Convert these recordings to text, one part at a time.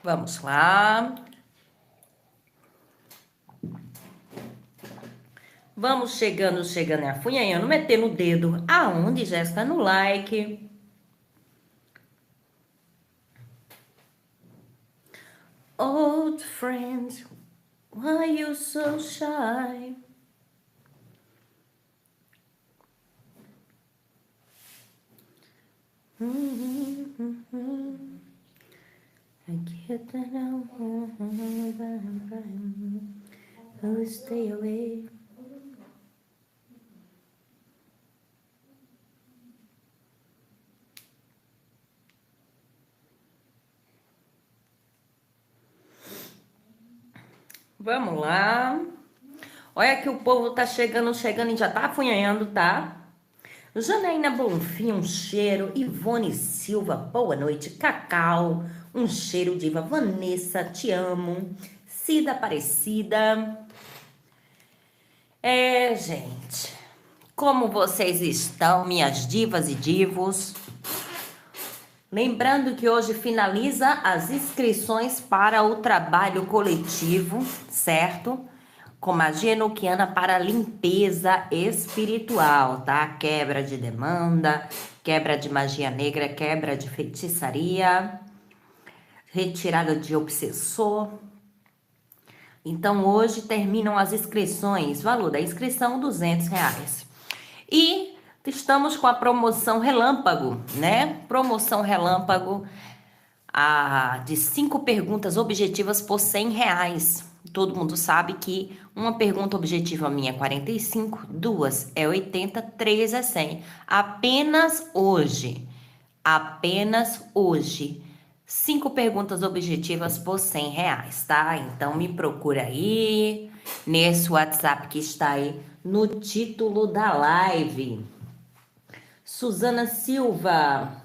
Vamos lá. Vamos chegando e afunhanhando, metendo o dedo aonde, Jéssica? No like. Old friend, why you so shy? I get that I stay away. Vamos lá. Olha que o povo tá chegando e já tá afunhanhando, tá? Janaína Bonfim, um cheiro. Ivone Silva, boa noite. Cacau, um cheiro. Diva Vanessa, te amo. Cida Aparecida. Gente, como vocês estão, minhas divas e divos? Lembrando que hoje finaliza as inscrições para o trabalho coletivo, certo? Com magia enoquiana para limpeza espiritual, tá? Quebra de demanda, quebra de magia negra, quebra de feitiçaria, retirada de obsessor. Então, hoje terminam as inscrições, valor da inscrição R$200. E estamos com a promoção relâmpago, né? Promoção relâmpago de 5 perguntas objetivas por R$100. Todo mundo sabe que uma pergunta objetiva minha é 45, 2 é 80, 3 é 100. Apenas hoje, 5 perguntas objetivas por R$100, tá? Então me procura aí, nesse WhatsApp que está aí no título da live. Suzana Silva,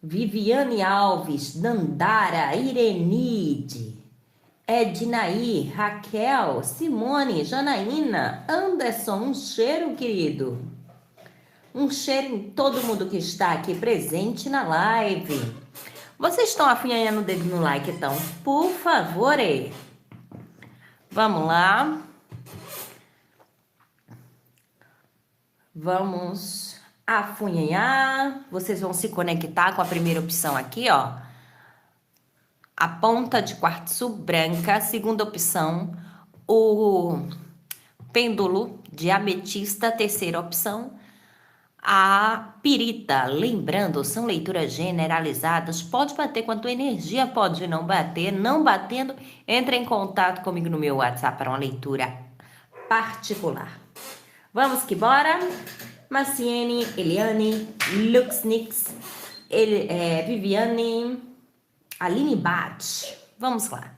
Viviane Alves, Dandara, Irenide, Ednaí, Raquel, Simone, Janaína, Anderson, um cheiro, querido. Um cheiro em todo mundo que está aqui presente na live. Vocês estão afunhanhando o dedo no like, então? Por favor, vamos lá. Vamos afunhanhar. Vocês vão se conectar com a primeira opção aqui, ó. A ponta de quartzo branca. Segunda opção, o pêndulo de ametista. Terceira opção, a pirita. Lembrando, são leituras generalizadas. Pode bater com a tua energia, pode não bater. Não batendo, entre em contato comigo no meu WhatsApp para uma leitura particular. Vamos que bora. Maciene, Eliane, Luxnix, Viviane, Aline Bate. Vamos lá.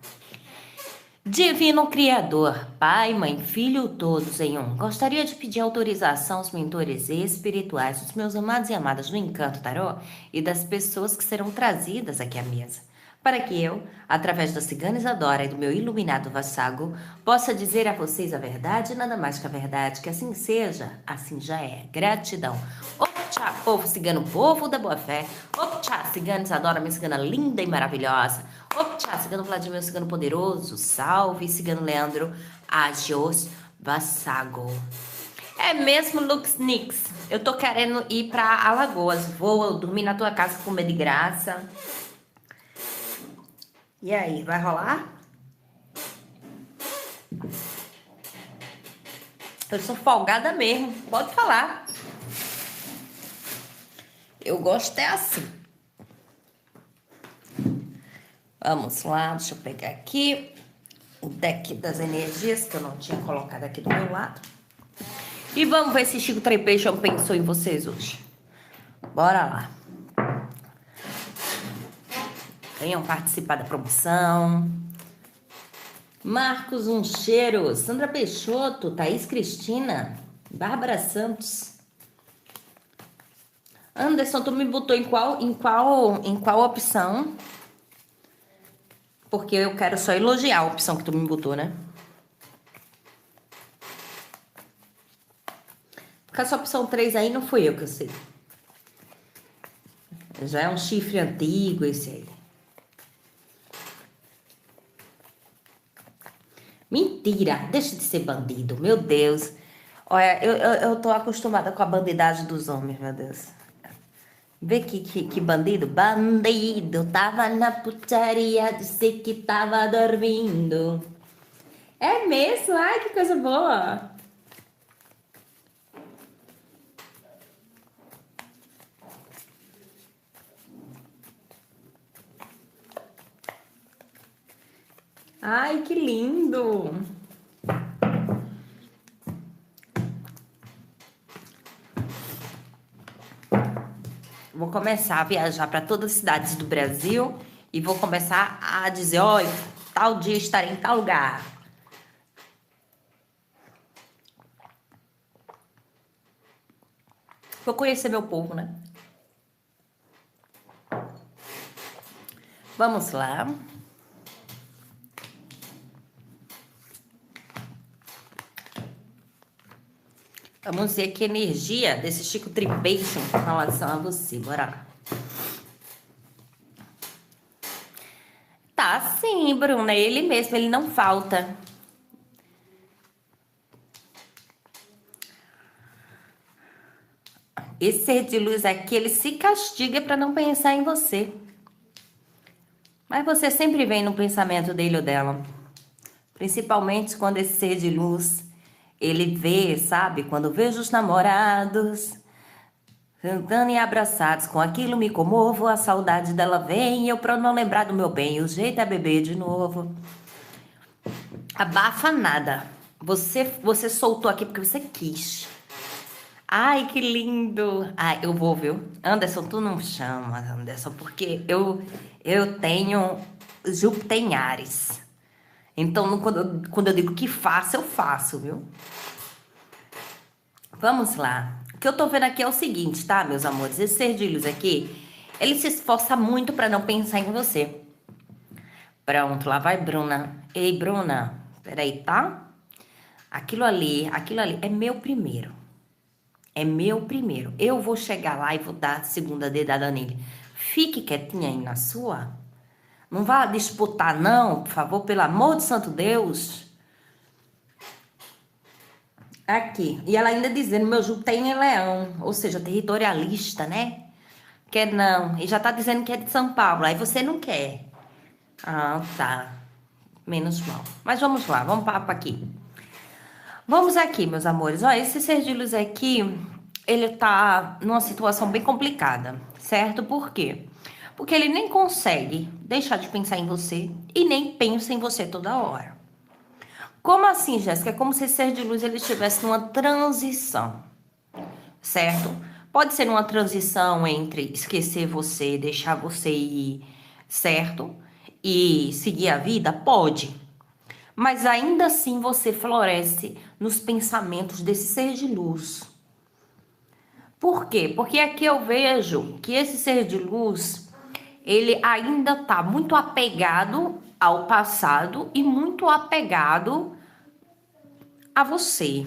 Divino Criador, Pai, Mãe, Filho, todos em um. Gostaria de pedir autorização aos mentores espirituais, dos meus amados e amadas do Encanto Tarô e das pessoas que serão trazidas aqui à mesa, para que eu, através da Cigana Isadora e do meu iluminado vassago, possa dizer a vocês a verdade e nada mais que a verdade, que assim seja, assim já é. Gratidão. Optchá, povo cigano, povo da boa fé. Optchá, Cigana Isadora, minha cigana linda e maravilhosa. Optchá, cigano Vladimir, cigano poderoso. Salve, cigano Leandro, Agios Vassago. É mesmo, Luxnix. Eu tô querendo ir pra Alagoas. Vou dormir na tua casa comer de graça. E aí, vai rolar? Eu sou folgada mesmo, pode falar. Eu gosto é assim. Vamos lá, deixa eu pegar aqui o deck das energias, que eu não tinha colocado aqui do meu lado. E vamos ver se Chico Trepeixão pensou em vocês hoje. Bora lá. Venham participar da promoção. Marcos, um cheiro. Sandra Peixoto, Thaís Cristina, Bárbara Santos. Anderson, tu me botou em qual opção? Porque eu quero só elogiar a opção que tu me botou, né? Porque essa opção 3 aí não foi eu que eu sei. Já é um chifre antigo esse aí. Mentira, deixa de ser bandido, meu Deus. Olha, eu tô acostumada com a bandidagem dos homens, meu Deus. Vê que bandido. Bandido, tava na putaria, disse que tava dormindo. É mesmo? Ai, que coisa boa. Ai, que lindo. Vou começar a viajar para todas as cidades do Brasil e vou começar a dizer, olha, tal dia estarei em tal lugar. Vou conhecer meu povo, né? Vamos lá. Vamos ver que energia desse Chico Tribation com relação a você. Bora lá. Tá sim, Bruna. É ele mesmo, ele não falta. Esse ser de luz aqui, ele se castiga para não pensar em você. Mas você sempre vem no pensamento dele ou dela. Principalmente quando esse ser de luz, ele vê, sabe? Quando vejo os namorados cantando e abraçados, com aquilo me comovo, a saudade dela vem, eu pra não lembrar do meu bem, o jeito é beber de novo. Abafa nada. Você soltou aqui porque você quis. Ai, que lindo. Ai, eu vou, viu? Anderson, tu não chama, Anderson, porque eu tenho Júpiter em Áries. Então, quando eu digo que faço, eu faço, viu? Vamos lá. O que eu tô vendo aqui é o seguinte, tá, meus amores? Esse ser de luz aqui, ele se esforça muito pra não pensar em você. Pronto, lá vai Bruna. Ei, Bruna, peraí, tá? Aquilo ali é meu primeiro. É meu primeiro. Eu vou chegar lá e vou dar a segunda dedada nele. Fique quietinha aí na sua. Não vá disputar, não, por favor, pelo amor de santo Deus. Aqui. E ela ainda dizendo, meu Júpiter em Leão, ou seja, territorialista, né? Quer não. E já tá dizendo que é de São Paulo. Aí você não quer. Ah, tá. Menos mal. Mas vamos lá, vamos papo aqui. Vamos aqui, meus amores. Ó, esse ser de luz aqui, ele tá numa situação bem complicada, certo? Por quê? Porque ele nem consegue deixar de pensar em você e nem pensa em você toda hora. Como assim, Jéssica? É como se esse ser de luz ele estivesse numa transição, certo? Pode ser uma transição entre esquecer você, deixar você ir, certo? E seguir a vida? Pode. Mas ainda assim você floresce nos pensamentos desse ser de luz. Por quê? Porque aqui eu vejo que esse ser de luz, ele ainda está muito apegado ao passado e muito apegado a você.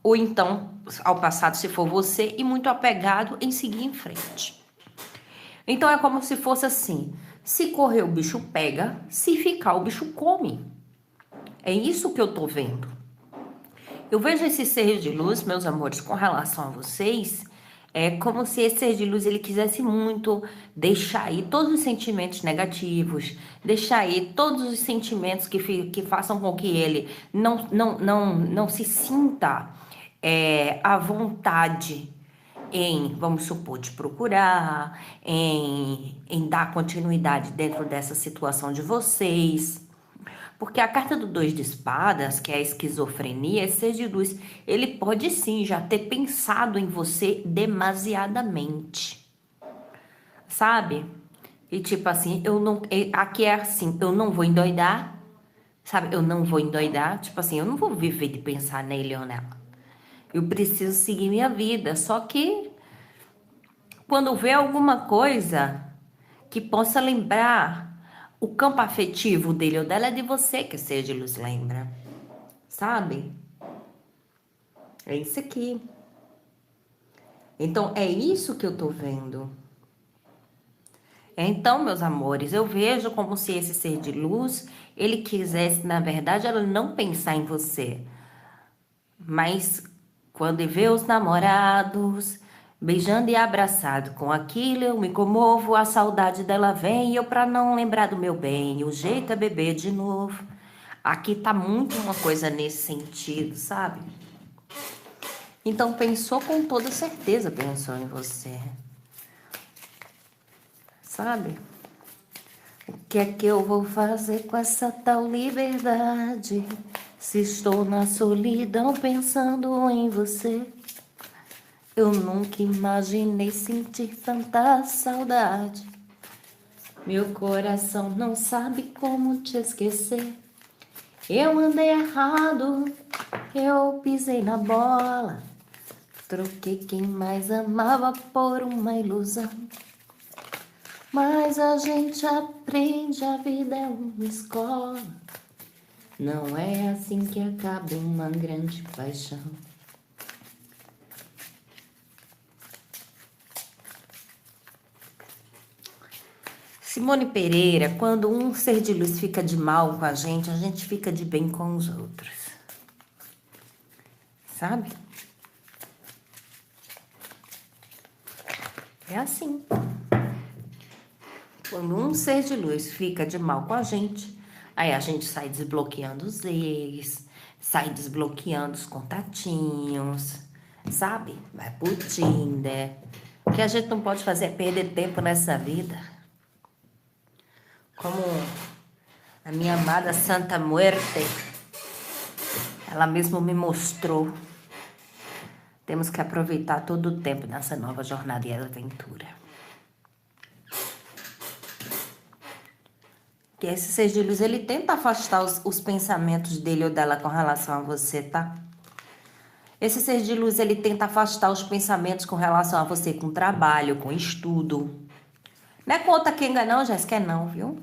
Ou então, ao passado, se for você, e muito apegado em seguir em frente. Então é como se fosse assim: se correr o bicho pega, se ficar o bicho come. É isso que eu tô vendo. Eu vejo esse ser de luz, meus amores, com relação a vocês, é como se esse ser de luz ele quisesse muito deixar aí todos os sentimentos negativos, deixar aí todos os sentimentos que façam com que ele não se sinta à vontade em, vamos supor, te procurar, em dar continuidade dentro dessa situação de vocês. Porque a carta do dois de espadas, que é a esquizofrenia, esse ser de luz, ele pode sim já ter pensado em você demasiadamente, sabe? E tipo assim, eu não, aqui é assim, eu não vou endoidar, sabe? Eu não vou endoidar, tipo assim, eu não vou viver de pensar nele ou nela. Eu preciso seguir minha vida, só que quando vê alguma coisa que possa lembrar o campo afetivo dele ou dela, é de você que o ser de luz lembra. Sabe? É isso aqui. Então, é isso que eu tô vendo. Então, meus amores, eu vejo como se esse ser de luz, ele quisesse, na verdade, ela não pensar em você. Mas quando vê os namorados beijando e abraçado com aquilo, eu me comovo, a saudade dela vem, e eu pra não lembrar do meu bem, o jeito é beber de novo. Aqui tá muito uma coisa nesse sentido, sabe? Então pensou com toda certeza, pensou em você, sabe? O que é que eu vou fazer com essa tal liberdade? Se estou na solidão pensando em você, eu nunca imaginei sentir tanta saudade. Meu coração não sabe como te esquecer. Eu andei errado, eu pisei na bola. Troquei quem mais amava por uma ilusão. Mas a gente aprende, a vida é uma escola. Não é assim que acaba uma grande paixão. Simone Pereira, quando um ser de luz fica de mal com a gente fica de bem com os outros. Sabe? É assim. Quando um ser de luz fica de mal com a gente, aí a gente sai desbloqueando os ex, sai desbloqueando os contatinhos, sabe? Vai pro Tinder. O que a gente não pode fazer é perder tempo nessa vida. Como a minha amada Santa Muerte, ela mesmo me mostrou. Temos que aproveitar todo o tempo nessa nova jornada e aventura. Que esse ser de luz, ele tenta afastar os pensamentos dele ou dela com relação a você, tá? Esse ser de luz, ele tenta afastar os pensamentos com relação a você, com trabalho, com estudo. Não é conta quenga não, Jéssica, é não, viu?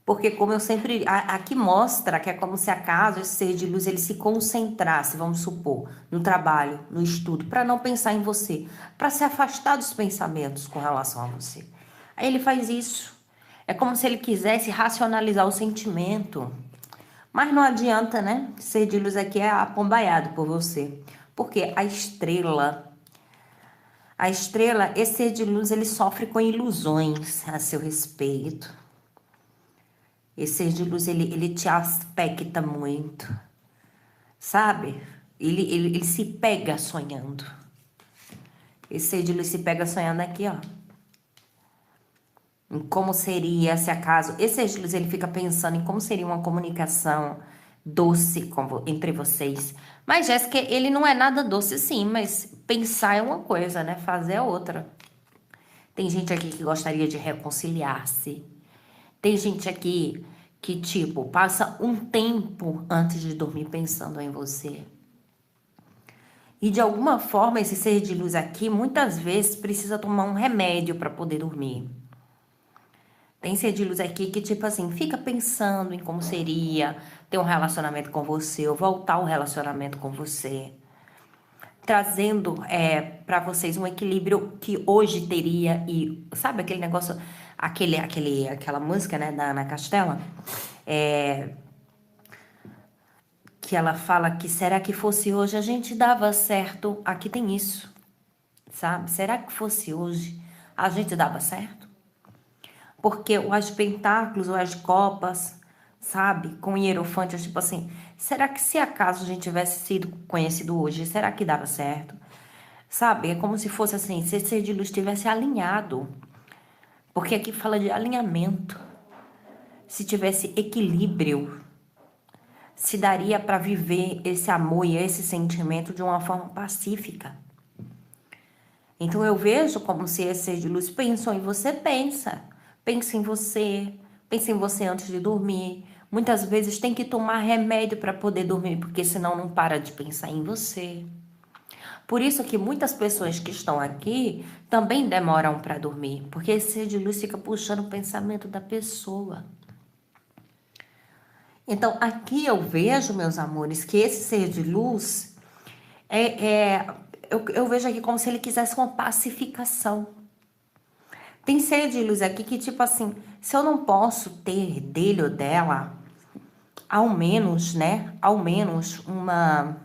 Porque como eu sempre... Aqui mostra que é como se acaso esse ser de luz, ele se concentrasse, vamos supor, no trabalho, no estudo, para não pensar em você, para se afastar dos pensamentos com relação a você. Aí ele faz isso. É como se ele quisesse racionalizar o sentimento. Mas não adianta, né? Ser de luz aqui é apombaiado por você. Porque a estrela, esse ser de luz, ele sofre com ilusões a seu respeito. Esse ser de luz, ele te aspecta muito, sabe? Ele se pega sonhando. Esse ser de luz se pega sonhando aqui, ó. Em como seria, se acaso... Esse ser de luz, ele fica pensando em como seria uma comunicação doce entre vocês. Mas, Jéssica, ele não é nada doce, sim, mas pensar é uma coisa, né? Fazer é outra. Tem gente aqui que gostaria de reconciliar-se. Tem gente aqui que, tipo, passa um tempo antes de dormir pensando em você. E, de alguma forma, esse ser de luz aqui, muitas vezes, precisa tomar um remédio para poder dormir. Tem ser de luz aqui que, tipo assim, fica pensando em como seria ter um relacionamento com você, ou voltar ao relacionamento com você. Trazendo para vocês um equilíbrio que hoje teria, e sabe aquele negócio, aquela música, né, da Ana Castela? Que ela fala que será que fosse hoje a gente dava certo? Aqui tem isso, sabe? Será que fosse hoje a gente dava certo? Porque o As de Pentáculos, o As de Copas, sabe? Com o Hierofante, tipo assim, será que se acaso a gente tivesse sido conhecido hoje, será que dava certo? Sabe? É como se fosse assim, se esse ser de luz estivesse alinhado. Porque aqui fala de alinhamento. Se tivesse equilíbrio, se daria para viver esse amor e esse sentimento de uma forma pacífica. Então eu vejo como se esse ser de luz pensou em você, pensa. Pensa em você antes de dormir. Muitas vezes tem que tomar remédio para poder dormir, porque senão não para de pensar em você. Por isso que muitas pessoas que estão aqui também demoram para dormir, porque esse ser de luz fica puxando o pensamento da pessoa. Então aqui eu vejo, meus amores, que esse ser de luz eu vejo aqui como se ele quisesse uma pacificação. Tem ser de luz aqui que, tipo assim, se eu não posso ter dele ou dela, ao menos, né? Ao menos uma.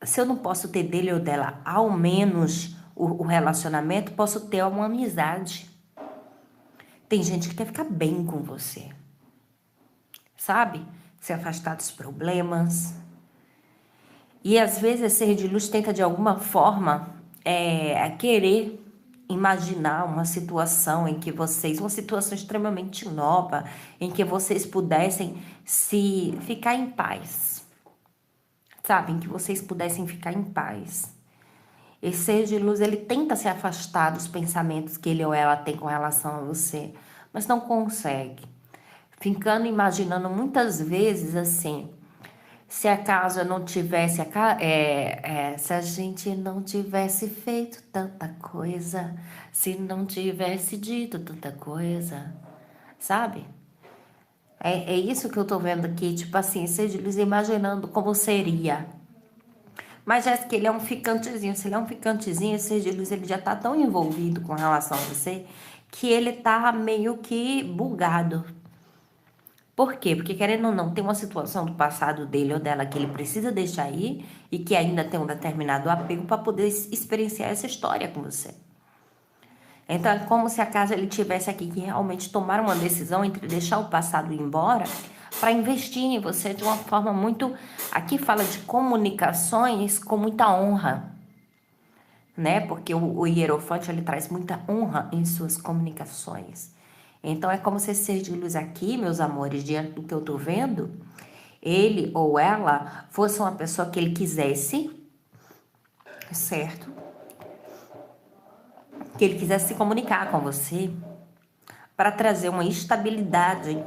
Se eu não posso ter dele ou dela, ao menos o relacionamento, posso ter uma amizade. Tem gente que quer ficar bem com você, sabe? Se afastar dos problemas. E às vezes esse ser de luz tenta de alguma forma querer imaginar uma situação em que vocês, uma situação extremamente nova, em que vocês pudessem se ficar em paz, sabe? Em que vocês pudessem ficar em paz. Esse ser de luz, ele tenta se afastar dos pensamentos que ele ou ela tem com relação a você, mas não consegue. Ficando imaginando muitas vezes assim, se acaso eu não tivesse, se a gente não tivesse feito tanta coisa, se não tivesse dito tanta coisa, sabe? É isso que eu tô vendo aqui, tipo assim, ser de luz imaginando como seria. Mas Jéssica, ele é um ficantezinho. Se ele é um ficantezinho, esse ser de luz ele já tá tão envolvido com relação a você que ele tá meio que bugado. Por quê? Porque querendo ou não, tem uma situação do passado dele ou dela que ele precisa deixar aí e que ainda tem um determinado apego para poder experienciar essa história com você. Então é como se acaso ele tivesse aqui que realmente tomar uma decisão entre deixar o passado ir embora para investir em você de uma forma muito. Aqui fala de comunicações com muita honra, né? Porque o hierofante ele traz muita honra em suas comunicações. Então é como se esse ser de luz aqui, meus amores, diante do que eu tô vendo, ele ou ela fosse uma pessoa que ele quisesse, certo? Que ele quisesse se comunicar com você para trazer uma estabilidade.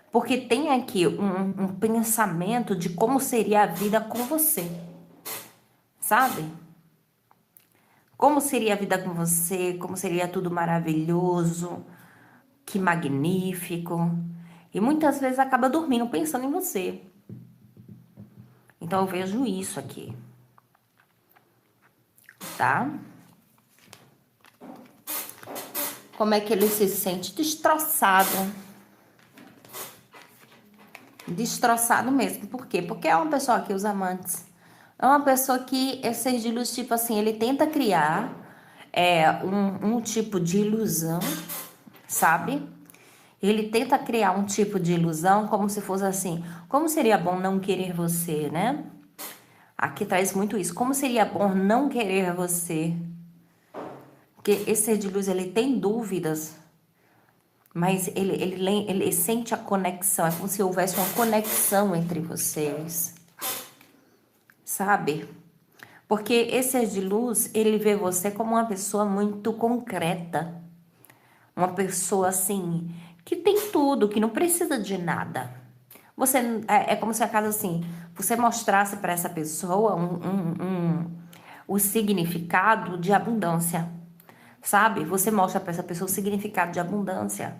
Porque tem aqui um pensamento de como seria a vida com você, sabe? Como seria a vida com você, como seria tudo maravilhoso, que magnífico. E muitas vezes acaba dormindo pensando em você. Então eu vejo isso aqui, tá? Como é que ele se sente? Destroçado. Destroçado mesmo. Por quê? Porque é uma pessoa que os amantes. É uma pessoa que é ser de luz, tipo assim, ele tenta criar um tipo de ilusão, sabe? Ele tenta criar um tipo de ilusão como se fosse assim, como seria bom não querer você, né? Aqui traz muito isso. Como seria bom não querer você? Porque esse ser de luz, ele tem dúvidas, mas ele sente a conexão. É como se houvesse uma conexão entre vocês, sabe? Porque esse ser de luz, ele vê você como uma pessoa muito concreta. Uma pessoa, assim, que tem tudo, que não precisa de nada. Você, é como se a casa, assim, você mostrasse para essa pessoa o significado de abundância. Sabe? Você mostra para essa pessoa o significado de abundância.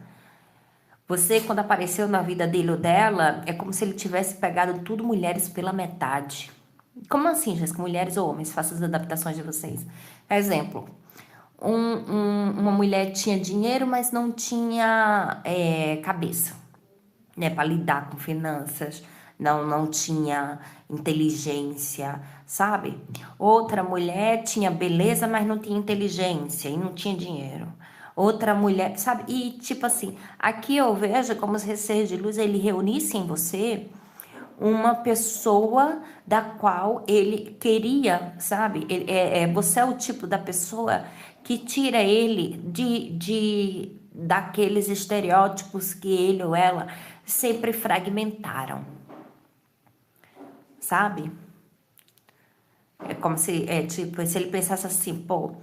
Você, quando apareceu na vida dele ou dela, é como se ele tivesse pegado tudo mulheres pela metade. Como assim, Jéssica? Mulheres ou homens? Faça as adaptações de vocês. Exemplo. Uma mulher tinha dinheiro, mas não tinha cabeça, né? Para lidar com finanças. Não tinha inteligência, sabe? Outra mulher tinha beleza, mas não tinha inteligência e não tinha dinheiro. Outra mulher, sabe? E tipo assim, aqui eu vejo como se esse ser de luz ele reunisse em você uma pessoa da qual ele queria, sabe? Você é o tipo da pessoa que tira ele daqueles estereótipos que ele ou ela sempre fragmentaram, sabe? É como se, tipo, se ele pensasse assim, pô,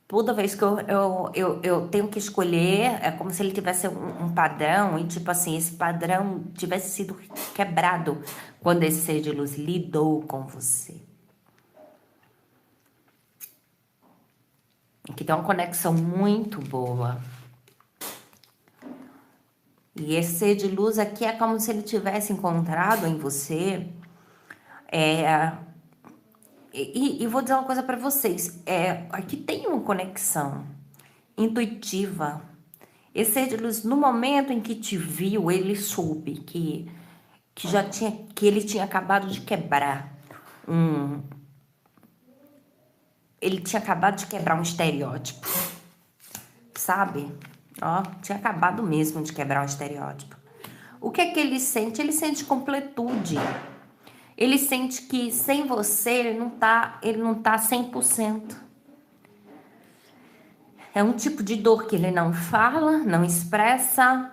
toda vez que eu tenho que escolher, é como se ele tivesse um padrão e, tipo assim, esse padrão tivesse sido quebrado quando esse ser de luz lidou com você. Aqui tem uma conexão muito boa. E esse ser de luz aqui é como se ele tivesse encontrado em você. E vou dizer uma coisa para vocês. Aqui tem uma conexão. intuitiva. Esse ser de luz, no momento em que te viu, ele soube que ele tinha acabado de quebrar um ele tinha acabado de quebrar um estereótipo, sabe? Ó, tinha acabado mesmo de quebrar um estereótipo. O que é que ele sente? Ele sente completude. Ele sente que sem você ele não tá 100%. É um tipo de dor que ele não fala, não expressa.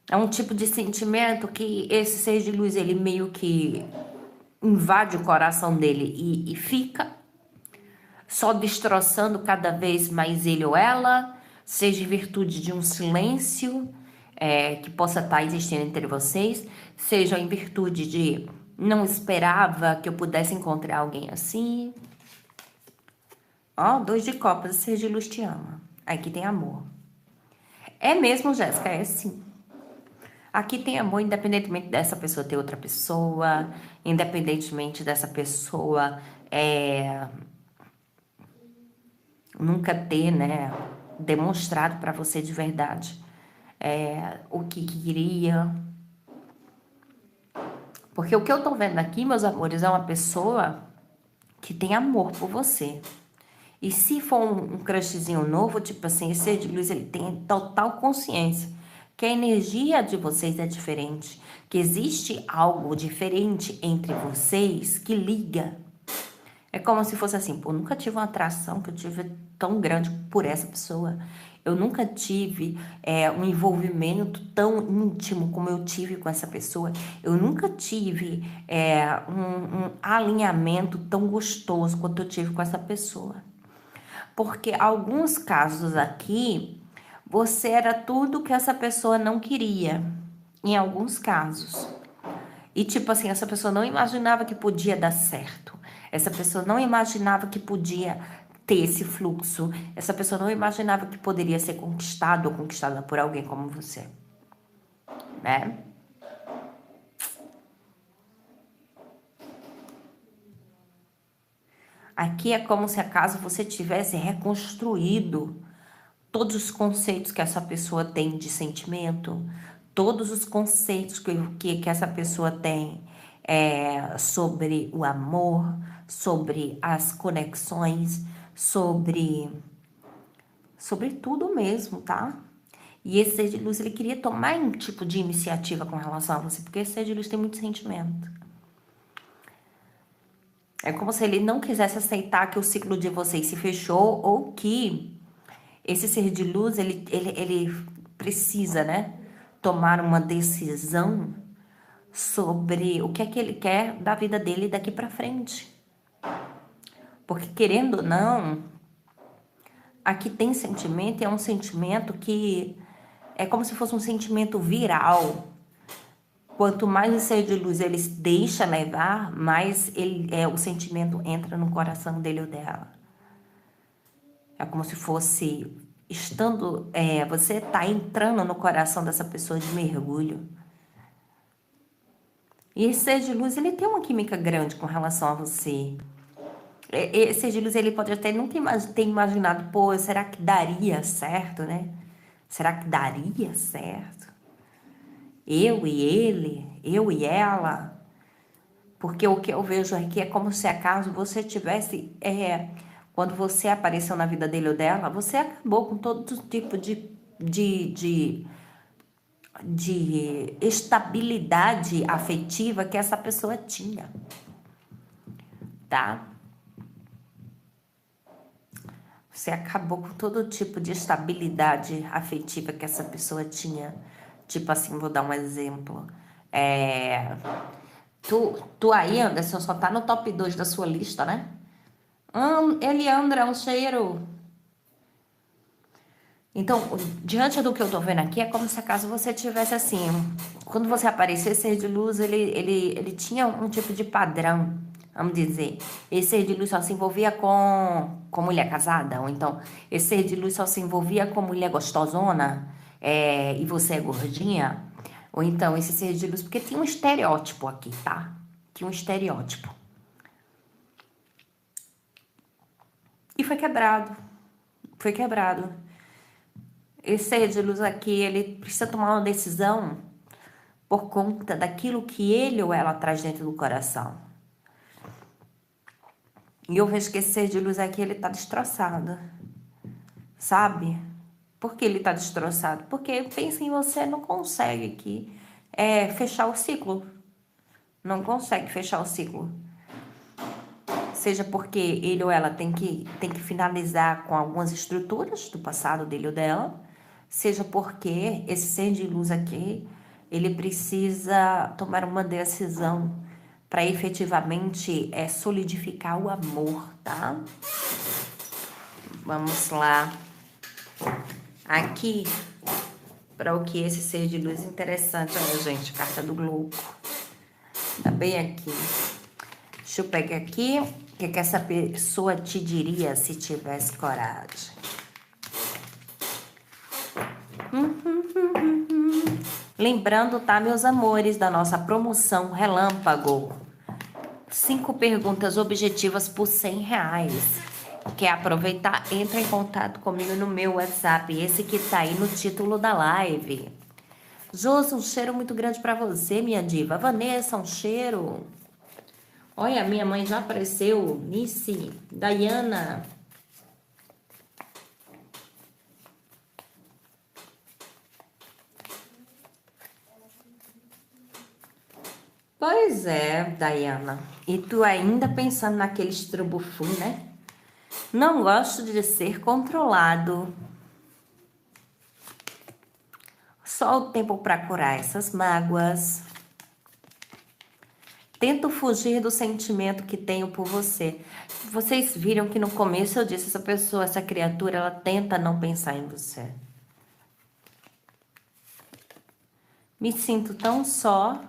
É um tipo de sentimento que esse ser de luz, ele meio que invade o coração dele e fica só destroçando cada vez mais ele ou ela, seja em virtude de um silêncio que possa estar existindo entre vocês, seja em virtude de não esperava que eu pudesse encontrar alguém assim. Ó, 2 de copas, ser de luz te ama. Aqui tem amor. É mesmo, Jéssica, é sim. Aqui tem amor, independentemente dessa pessoa ter outra pessoa, independentemente dessa pessoa nunca ter, né, demonstrado para você de verdade o que queria. Porque o que eu tô vendo aqui, meus amores, é uma pessoa que tem amor por você. E se for um crushzinho novo, tipo assim, esse ser de luz, ele tem total consciência que a energia de vocês é diferente, que existe algo diferente entre vocês que liga. É como se fosse assim, pô, eu nunca tive uma atração que eu tive tão grande por essa pessoa. Eu nunca tive um envolvimento tão íntimo como eu tive com essa pessoa. Eu nunca tive um alinhamento tão gostoso quanto eu tive com essa pessoa. Porque alguns casos aqui, você era tudo que essa pessoa não queria. Em alguns casos. E tipo assim, essa pessoa não imaginava que podia dar certo. Essa pessoa não imaginava que podia ter esse fluxo. Essa pessoa não imaginava que poderia ser conquistado ou conquistada por alguém como você. Né? Aqui é como se acaso você tivesse reconstruído todos os conceitos que essa pessoa tem de sentimento, todos os conceitos que essa pessoa tem sobre o amor, sobre as conexões, sobre tudo mesmo, tá? E esse ser de luz, ele queria tomar um tipo de iniciativa com relação a você, porque esse ser de luz tem muito sentimento. É como se ele não quisesse aceitar que o ciclo de vocês se fechou ou que esse ser de luz, ele precisa, né, tomar uma decisão sobre o que é que ele quer da vida dele daqui pra frente. Porque, querendo ou não, aqui tem sentimento, e é um sentimento que é como se fosse um sentimento viral. Quanto mais o ser de luz ele se deixa levar, mais o sentimento entra no coração dele ou dela. É como se fosse você tá entrando no coração dessa pessoa de mergulho. E esse ser de luz, ele tem uma química grande com relação a você. Esse ser de luz, ele pode até nunca ter imaginado, pô, será que daria certo, né? Será que daria certo? Eu e ele, eu e ela. Porque o que eu vejo aqui é como se acaso você tivesse... quando você apareceu na vida dele ou dela, você acabou com todo tipo de estabilidade afetiva que essa pessoa tinha, tá? Você acabou com todo tipo de estabilidade afetiva que essa pessoa tinha. Tipo assim, vou dar um exemplo. Tu aí, Anderson, só tá no top 2 da sua lista, né? Eliandra, um cheiro. Então, diante do que eu tô vendo aqui, é como se acaso você tivesse assim, quando você aparecer, ser de luz, ele tinha um tipo de padrão, vamos dizer. Esse ser de luz só se envolvia com mulher casada, ou então, esse ser de luz só se envolvia com mulher gostosona, e você é gordinha, ou então, esse ser de luz, porque tinha um estereótipo aqui, tá? Tinha um estereótipo. E foi quebrado. Foi quebrado. Esse ser de luz aqui, ele precisa tomar uma decisão por conta daquilo que ele ou ela traz dentro do coração. E eu vejo que esse ser de luz aqui, ele tá destroçado. Sabe? Por que ele tá destroçado? Porque pensa em você, não consegue aqui fechar o ciclo. Não consegue fechar o ciclo. Seja porque ele ou ela tem que finalizar com algumas estruturas do passado dele ou dela. Seja porque esse ser de luz aqui, ele precisa tomar uma decisão para efetivamente solidificar o amor, tá? Vamos lá. Aqui, para o que esse ser de luz interessante. Olha, gente, carta do louco. Tá bem aqui. Deixa eu pegar aqui. O que essa pessoa te diria se tivesse coragem? Lembrando, tá, meus amores, da nossa promoção Relâmpago. 5 perguntas objetivas por R$100. Quer aproveitar? Entra em contato comigo no meu WhatsApp, esse que tá aí no título da live. Josi, um cheiro muito grande pra você, minha diva. Vanessa, um cheiro. Olha, minha mãe já apareceu. Nice, Dayana. Pois é, Dayana. E tu ainda pensando naquele estrubufu, né? Não gosto de ser controlado. Só o tempo para curar essas mágoas. Tento fugir do sentimento que tenho por você. Vocês viram que no começo eu disse, essa pessoa, essa criatura, ela tenta não pensar em você. Me sinto tão só.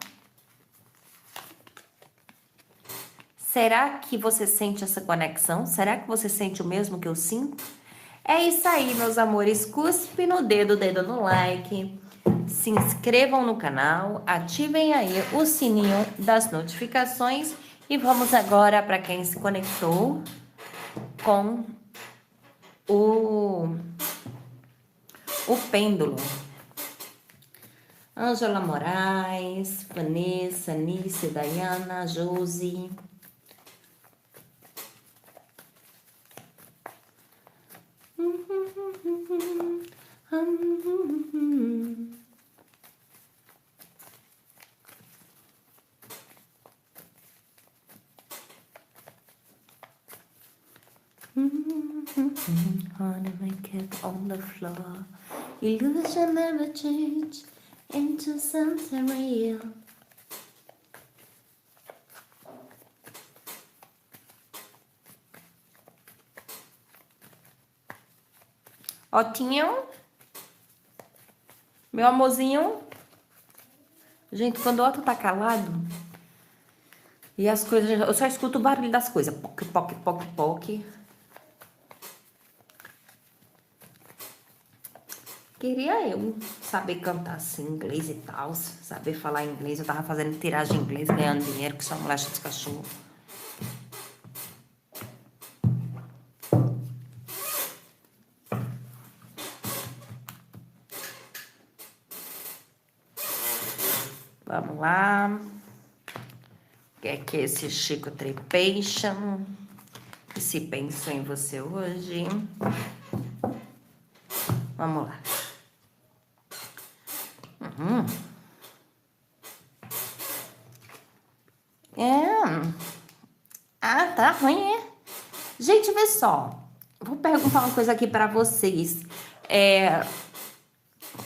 Será que você sente essa conexão? Será que você sente o mesmo que eu sinto? É isso aí, meus amores. Cuspe no dedo no like. Se inscrevam no canal. Ativem aí o sininho das notificações. E vamos agora para quem se conectou com o pêndulo. Ângela Moraes, Vanessa, Nice, Dayana, Josi. Ornament on the floor. Illusion never change into something real. Otinho, meu amorzinho. Gente, quando o Otto tá calado e as coisas, eu só escuto o barulho das coisas. Poc, poc, poc, poc. Queria eu saber cantar assim, inglês e tal, saber falar inglês. Eu tava fazendo tiragem em inglês, ganhando dinheiro, que só moleque de cachorro. Vamos lá. O que é que esse Chico Tripeixa se pensou em você hoje? Vamos lá. Tá ruim, é? Gente, vê só. Vou perguntar uma coisa aqui pra vocês.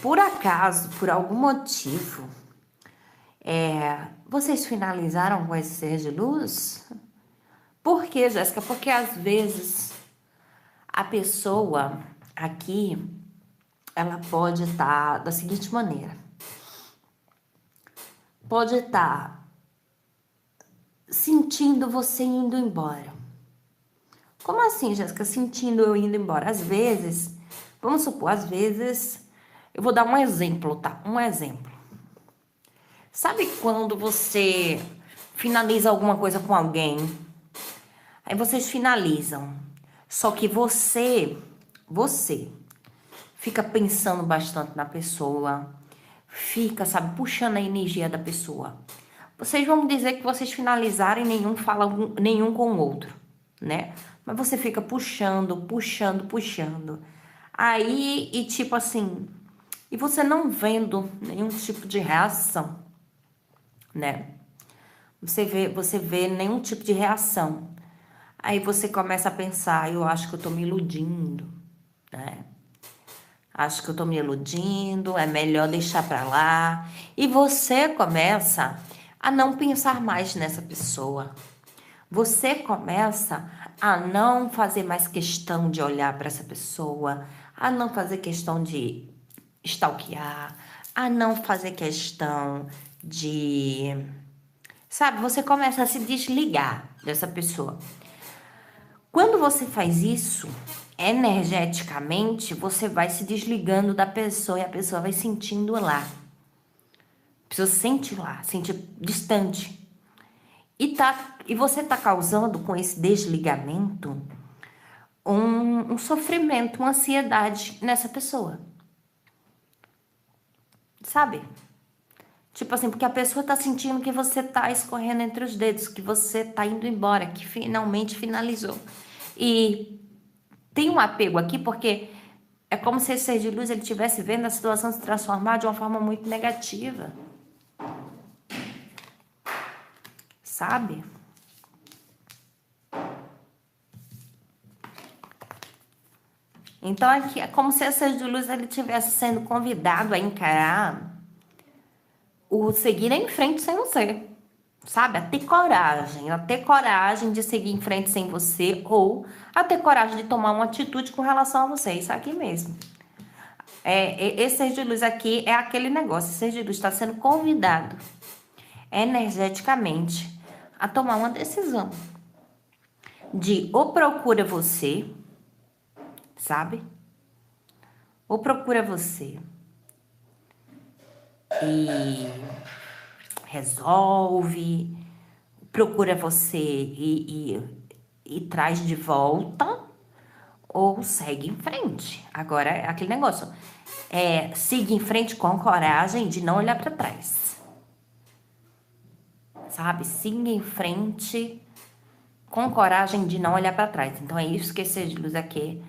Por acaso, por algum motivo, vocês finalizaram com esse ser de luz? Por quê, Jéssica? Porque às vezes a pessoa aqui, ela pode estar da seguinte maneira. Pode estar sentindo você indo embora. Como assim, Jéssica? Sentindo eu indo embora? Às vezes, vamos supor, às vezes, eu vou dar um exemplo, tá? Um exemplo. Sabe quando você finaliza alguma coisa com alguém? Aí vocês finalizam. Só que você você fica pensando bastante na pessoa, fica, sabe, puxando a energia da pessoa. Vocês vão dizer que vocês finalizarem, nenhum fala nenhum com o outro, né? Mas você fica puxando, puxando, puxando. Aí, e tipo assim, e você não vendo nenhum tipo de reação, né? Você vê nenhum tipo de reação. Aí você começa a pensar, eu acho que eu tô me iludindo, né? Acho que eu tô me iludindo, é melhor deixar pra lá. E você começa a não pensar mais nessa pessoa. Você começa a não fazer mais questão de olhar para essa pessoa, a não fazer questão de stalkear, a não fazer questão de. Sabe, você começa a se desligar dessa pessoa. Quando você faz isso, energeticamente, você vai se desligando da pessoa e a pessoa vai sentindo lá. A pessoa sente lá, sente distante. E você tá causando com esse desligamento um sofrimento, uma ansiedade nessa pessoa. Sabe? Tipo assim, porque a pessoa tá sentindo que você tá escorrendo entre os dedos, que você tá indo embora, que finalmente finalizou. E tem um apego aqui porque é como se esse ser de luz ele estivesse vendo a situação se transformar de uma forma muito negativa. Sabe? Então aqui é como se esse ser de luz ele estivesse sendo convidado a encarar o seguir em frente sem você. Sabe? A ter coragem de seguir em frente sem você ou a ter coragem de tomar uma atitude com relação a você. Isso aqui mesmo. Esse ser de luz aqui é aquele negócio. Esse ser de luz está sendo convidado energeticamente a tomar uma decisão de ou procura você, sabe? Ou procura você e resolve, procura você e traz de volta, ou segue em frente. Agora é aquele negócio. Siga em frente com coragem de não olhar para trás. Sabe? Siga em frente com coragem de não olhar para trás. Então é isso que esse ser de luz aqui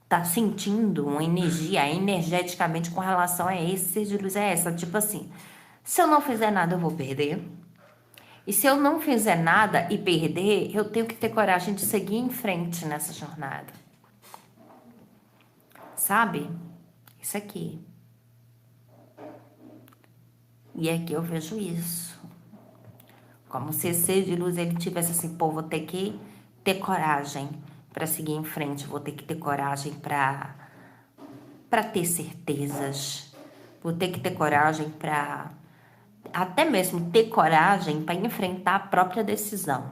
tá sentindo, uma energia energeticamente com relação a esse ser de luz. É essa, tipo assim, se eu não fizer nada eu vou perder. E se eu não fizer nada e perder, eu tenho que ter coragem de seguir em frente nessa jornada. Sabe? Isso aqui. E aqui eu vejo isso. Como se esse ser de luz ele tivesse assim, pô, vou ter que ter coragem para seguir em frente, vou ter que ter coragem para ter certezas. Vou ter que ter coragem para até mesmo ter coragem para enfrentar a própria decisão,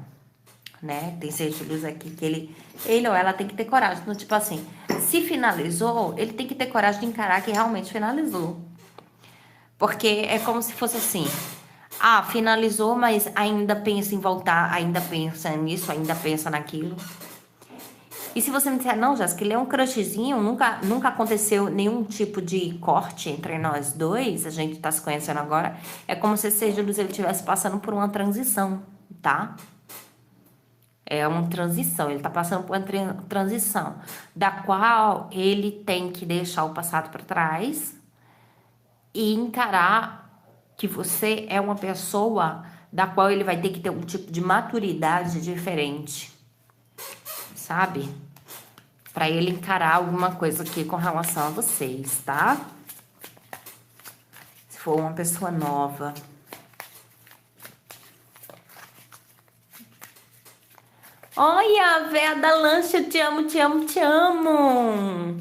né? Tem ser de luz aqui que ele ou ela tem que ter coragem. Então, tipo assim, se finalizou, ele tem que ter coragem de encarar que realmente finalizou. Porque é como se fosse assim, finalizou, mas ainda pensa em voltar, ainda pensa nisso, ainda pensa naquilo. E se você me disser, não, Jéssica, ele é um crushzinho, nunca aconteceu nenhum tipo de corte entre nós dois, a gente tá se conhecendo agora, é como se esse ser de luz ele estivesse passando por uma transição, tá? É uma transição, ele tá passando por uma transição, da qual ele tem que deixar o passado para trás e encarar que você é uma pessoa da qual ele vai ter que ter um tipo de maturidade diferente, sabe? Para ele encarar alguma coisa aqui com relação a vocês, tá? Se for uma pessoa nova. Olha, a véia da lancha, eu te amo, te amo, te amo.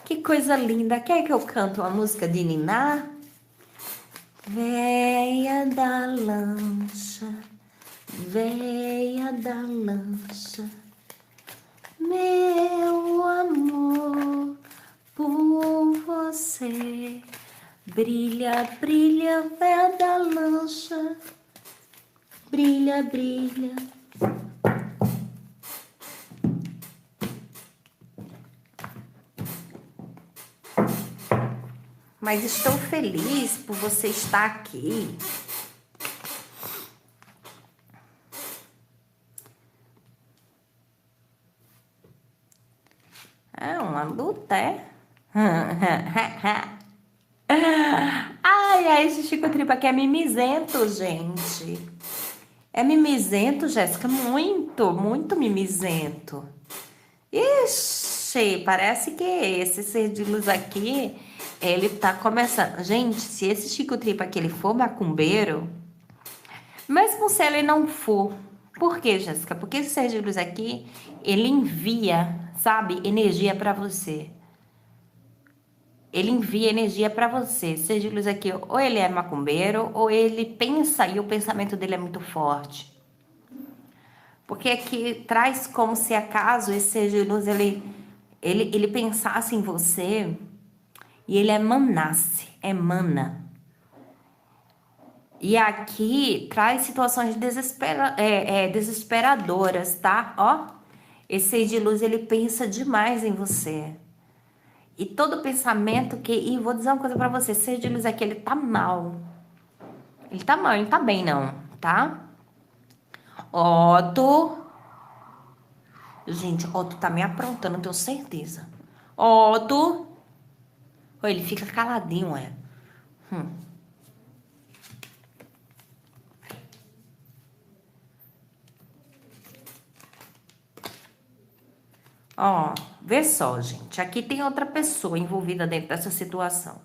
Que coisa linda. Quer que eu canto uma música de Niná? Véia da lancha, véia da lancha, meu amor por você. Brilha, brilha, véia da lancha, brilha, brilha. mas estou feliz por você estar aqui. É uma luta, é? Ai, esse Chico Tripa aqui é mimizento, gente. É mimizento, Jéssica? Muito, muito mimizento. Ixi, parece que esse ser de luz aqui, ele tá começando. Gente, se esse Chico Tripa aqui ele for macumbeiro, mesmo se ele não for, por quê, Jéssica? Porque esse ser de luz aqui, ele envia, sabe, energia pra você. Ele envia energia pra você. Ser de luz aqui, ou ele é macumbeiro, ou ele pensa e o pensamento dele é muito forte. Porque aqui traz como se acaso esse ser de luz, ele pensasse em você e ele emanasse, emana. E aqui traz situações desesperadoras, tá? Ó, esse ser de luz, ele pensa demais em você. E todo pensamento que... E vou dizer uma coisa pra você, ser de luz aqui, ele tá mal. Ele tá mal, ele não tá bem não, tá? Otto... Gente, Otto tá me aprontando, eu tenho certeza. Otto... Ó, ele fica caladinho, é. Ó, vê só, gente. Aqui tem outra pessoa envolvida dentro dessa situação.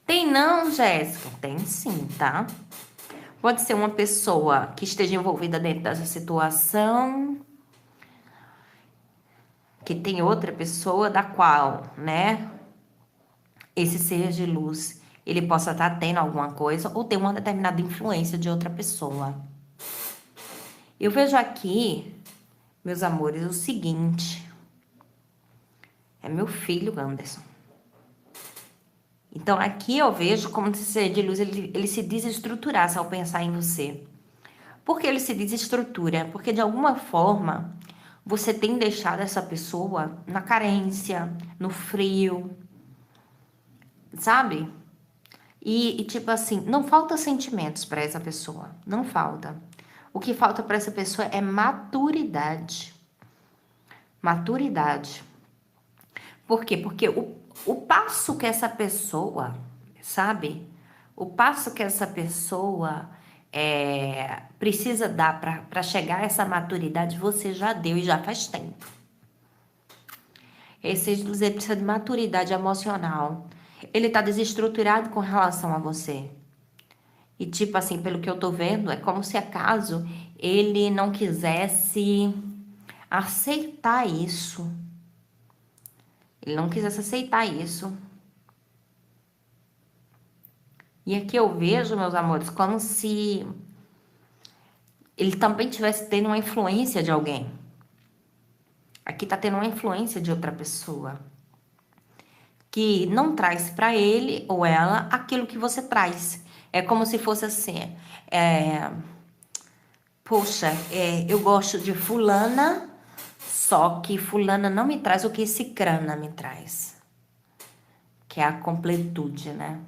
Tem não, Jéssica? Tem sim, tá? Pode ser uma pessoa que esteja envolvida dentro dessa situação, que tem outra pessoa da qual, né, esse ser de luz, ele possa estar tendo alguma coisa ou ter uma determinada influência de outra pessoa. Eu vejo aqui, meus amores, o seguinte. É meu filho, Anderson. Então, aqui eu vejo como se esse ser de luz, ele se desestruturasse ao pensar em você. Por que ele se desestrutura? Porque, de alguma forma, você tem deixado essa pessoa na carência, no frio, sabe? E tipo assim, não falta sentimentos para essa pessoa. Não falta. O que falta para essa pessoa é maturidade. Maturidade. Por quê? Porque o passo que essa pessoa, sabe? O passo que essa pessoa precisa dar para chegar a essa maturidade, você já deu e já faz tempo. Esse dizer precisa de maturidade emocional. Ele tá desestruturado com relação a você. E tipo assim, pelo que eu tô vendo, é como se acaso ele não quisesse aceitar isso. Ele não quisesse aceitar isso. E aqui eu vejo, meus amores, como se ele também tivesse tendo uma influência de alguém. Aqui tá tendo uma influência de outra pessoa. Que não traz para ele ou ela aquilo que você traz. É como se fosse assim, poxa, eu gosto de fulana, só que fulana não me traz o que cicrana me traz. Que é a completude, né?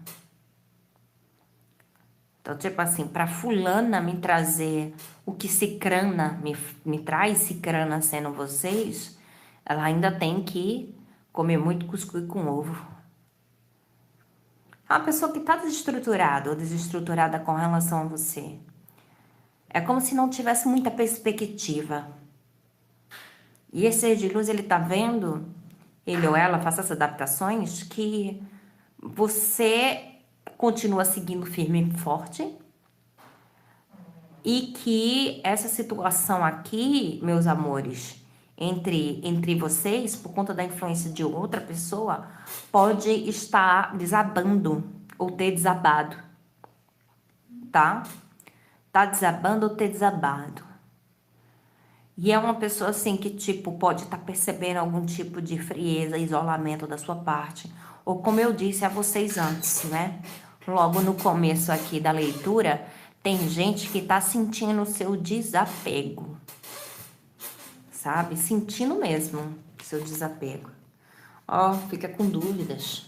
Então, tipo assim, para fulana me trazer o que cicrana me traz, cicrana sendo vocês, ela ainda tem que comer muito cuscuz com ovo. É uma pessoa que está desestruturada ou desestruturada com relação a você. É como se não tivesse muita perspectiva. E esse ser de luz, ele tá vendo, ele ou ela faça essas adaptações, que você continua seguindo firme e forte. E que essa situação aqui, meus amores, entre vocês, por conta da influência de outra pessoa, pode estar desabando ou ter desabado, tá? Tá desabando ou ter desabado. E é uma pessoa assim que, tipo, pode estar percebendo algum tipo de frieza, isolamento da sua parte. Ou como eu disse a vocês antes, né? Logo no começo aqui da leitura, tem gente que tá sentindo o seu desapego. Sabe? Sentindo mesmo o seu desapego. Ó, fica com dúvidas.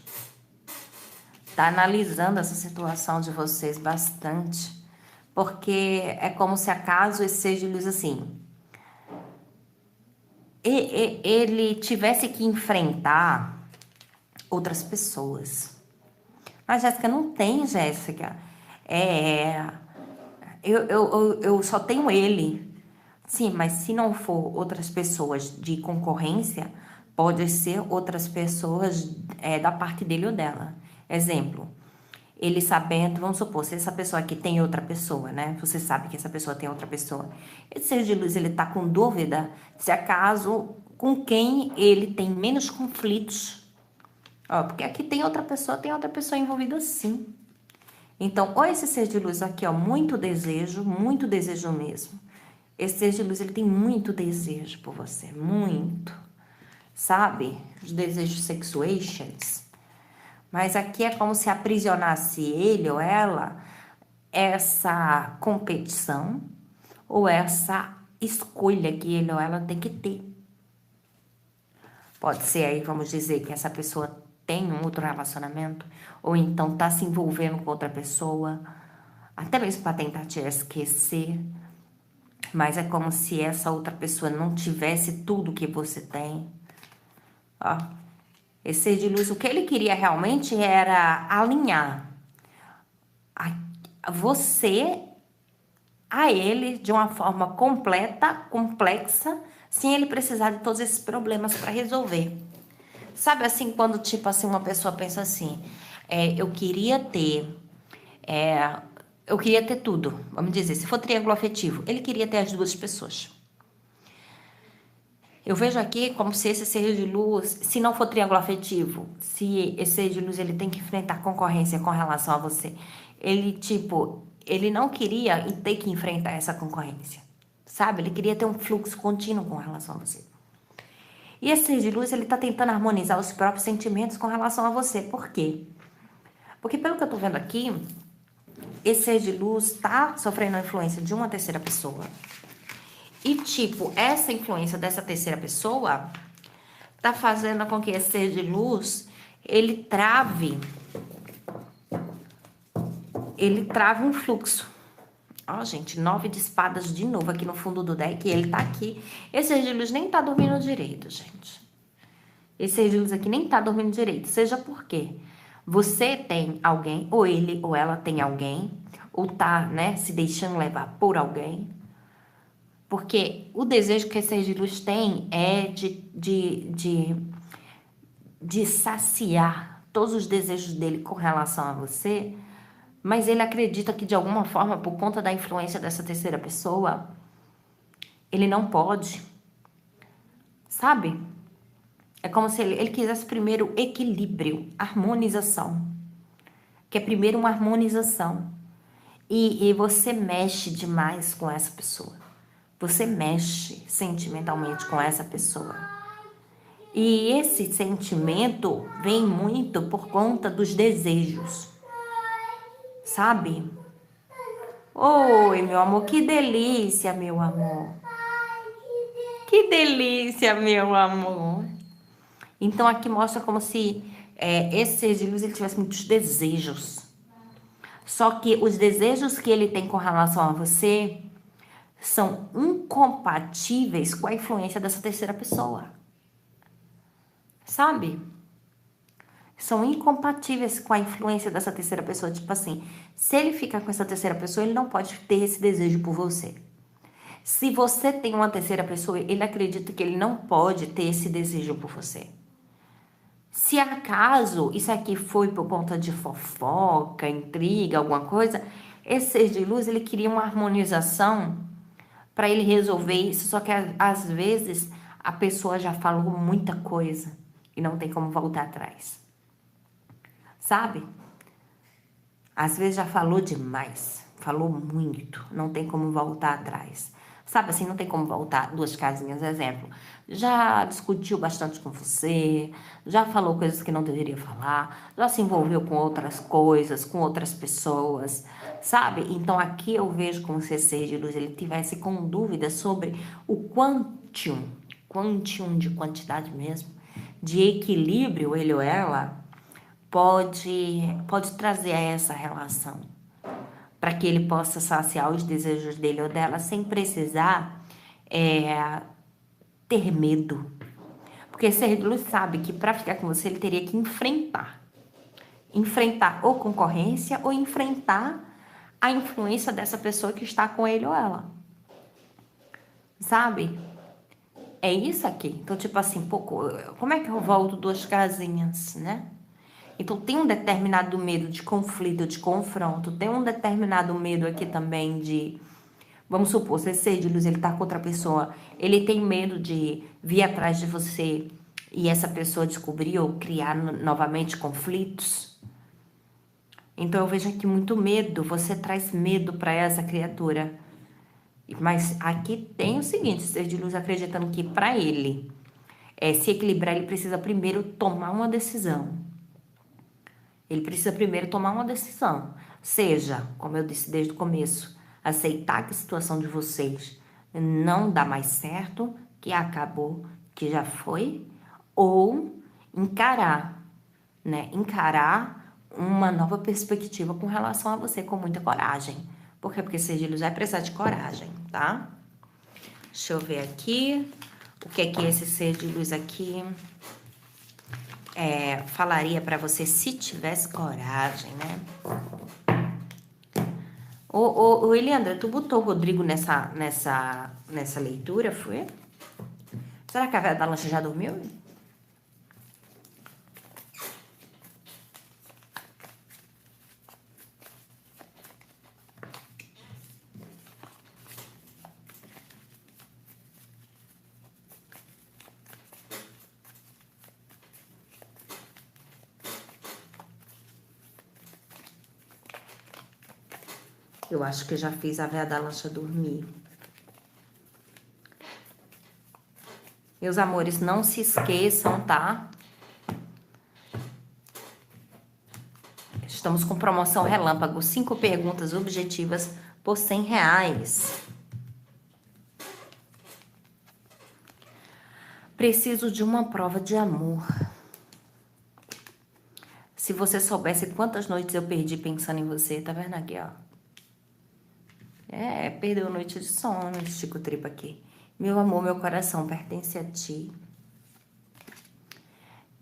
Tá analisando essa situação de vocês bastante. Porque é como se acaso esse ser de luz assim, ele tivesse que enfrentar outras pessoas. Mas Jéssica não tem, Jéssica. É, eu só tenho ele. Sim, mas se não for outras pessoas de concorrência, pode ser outras pessoas da parte dele ou dela. Exemplo, ele sabendo, vamos supor, se essa pessoa aqui tem outra pessoa, né? Você sabe que essa pessoa tem outra pessoa. Esse ser de luz, ele tá com dúvida se acaso com quem ele tem menos conflitos. Ó, porque aqui tem outra pessoa envolvida sim. Então, ou esse ser de luz aqui, ó, muito desejo mesmo. Esse ser de luz, ele tem muito desejo por você, muito. Sabe? Os desejos sexuations. Mas aqui é como se aprisionasse ele ou ela essa competição ou essa escolha que ele ou ela tem que ter. Pode ser aí, vamos dizer, que essa pessoa tem um outro relacionamento ou então tá se envolvendo com outra pessoa, até mesmo para tentar te esquecer. Mas é como se essa outra pessoa não tivesse tudo que você tem. Ó, esse ser de luz, o que ele queria realmente era alinhar você a ele de uma forma completa, complexa, sem ele precisar de todos esses problemas para resolver. Sabe assim, quando tipo assim uma pessoa pensa assim, eu queria ter, eu queria ter tudo, vamos dizer, se for triângulo afetivo, ele queria ter as duas pessoas. Eu vejo aqui como se esse ser de luz, se não for triângulo afetivo, se esse ser de luz ele tem que enfrentar concorrência com relação a você, ele não queria ter que enfrentar essa concorrência, sabe? Ele queria ter um fluxo contínuo com relação a você. E esse ser de luz, ele tá tentando harmonizar os próprios sentimentos com relação a você. Por quê? Porque pelo que eu tô vendo aqui, esse ser de luz tá sofrendo a influência de uma terceira pessoa. E, tipo, essa influência dessa terceira pessoa tá fazendo com que esse ser de luz, ele trave um fluxo. Ó, gente, 9 de espadas de novo aqui no fundo do deck, e ele tá aqui. Esse ser de luz nem tá dormindo direito, gente. Esse ser de luz aqui nem tá dormindo direito, seja porque você tem alguém, ou ele ou ela tem alguém, ou tá, né, se deixando levar por alguém. Porque o desejo que esse ser de luz tem é de saciar todos os desejos dele com relação a você, mas ele acredita que de alguma forma, por conta da influência dessa terceira pessoa, ele não pode, sabe? É como se ele quisesse primeiro equilíbrio, harmonização, que é primeiro uma harmonização. E você mexe demais com essa pessoa. Você mexe sentimentalmente com essa pessoa. E esse sentimento vem muito por conta dos desejos. Sabe? Oi, meu amor, que delícia, meu amor. Que delícia, meu amor. Então aqui mostra como se esse ser de luz ele tivesse muitos desejos. Só que os desejos que ele tem com relação a você são incompatíveis com a influência dessa terceira pessoa. Sabe? São incompatíveis com a influência dessa terceira pessoa. Tipo assim, se ele ficar com essa terceira pessoa, ele não pode ter esse desejo por você. Se você tem uma terceira pessoa, ele acredita que ele não pode ter esse desejo por você. Se acaso isso aqui foi por conta de fofoca, intriga, alguma coisa, esse ser de luz, ele queria uma harmonização para ele resolver isso, só que às vezes a pessoa já falou muita coisa e não tem como voltar atrás. Sabe? Às vezes já falou demais, falou muito, não tem como voltar atrás. Sabe assim, não tem como voltar 2 casinhas, exemplo. Já discutiu bastante com você, já falou coisas que não deveria falar, já se envolveu com outras coisas, com outras pessoas, sabe? Então aqui eu vejo como se esse ser de luz ele tivesse com dúvidas sobre o quantum de quantidade mesmo, de equilíbrio ele ou ela pode trazer a essa relação, para que ele possa saciar os desejos dele ou dela sem precisar ter medo. Porque ser de luz sabe que para ficar com você ele teria que enfrentar ou concorrência ou enfrentar a influência dessa pessoa que está com ele ou ela. Sabe? É isso aqui. Então, tipo assim, pouco, como é que eu volto 2 casinhas, né? Então, tem um determinado medo de conflito, de confronto. Tem um determinado medo aqui também de... Vamos supor, se esse ser de luz, ele tá com outra pessoa. Ele tem medo de vir atrás de você e essa pessoa descobrir ou criar novamente conflitos. Então, eu vejo aqui muito medo. Você traz medo para essa criatura. Mas aqui tem o seguinte, ser de luz acreditando que para ele se equilibrar, ele precisa primeiro tomar uma decisão. Ele precisa primeiro tomar uma decisão. Seja, como eu disse desde o começo, aceitar que a situação de vocês não dá mais certo, que acabou, que já foi, ou encarar, né? Encarar uma nova perspectiva com relação a você com muita coragem. Por quê? Porque ser de luz vai precisar de coragem, tá? Deixa eu ver aqui. O que é que esse ser de luz aqui falaria pra você se tivesse coragem, né? Ô Eliandra, tu botou o Rodrigo nessa leitura, foi? Será que a velha da lancha já dormiu? Eu acho que já fiz a véia da lancha dormir. Meus amores, não se esqueçam, tá? Estamos com promoção relâmpago. 5 perguntas objetivas por R$100. Preciso de uma prova de amor. Se você soubesse quantas noites eu perdi pensando em você, tá vendo aqui, ó? Perdeu noite de sono, estico tripa aqui. Meu amor, meu coração pertence a ti.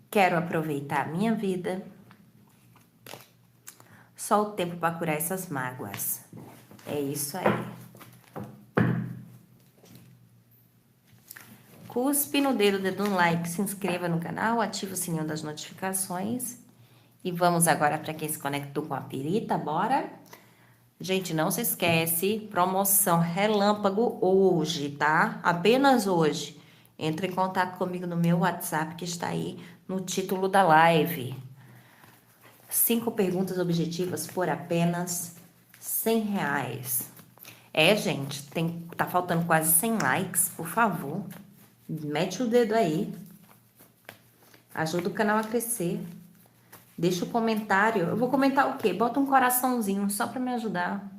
Quero aproveitar a minha vida. Só o tempo para curar essas mágoas. É isso aí. Cuspe no dedo no like, se inscreva no canal, ative o sininho das notificações. E vamos agora para quem se conectou com a Pirita, bora? Gente, não se esquece, promoção relâmpago hoje, tá? Apenas hoje. Entre em contato comigo no meu WhatsApp, que está aí no título da live. 5 perguntas objetivas por apenas R$100. Gente, tá faltando quase 100 likes, por favor. Mete o dedo aí. Ajuda o canal a crescer. Deixa o comentário. Eu vou comentar o quê? Bota um coraçãozinho só para me ajudar.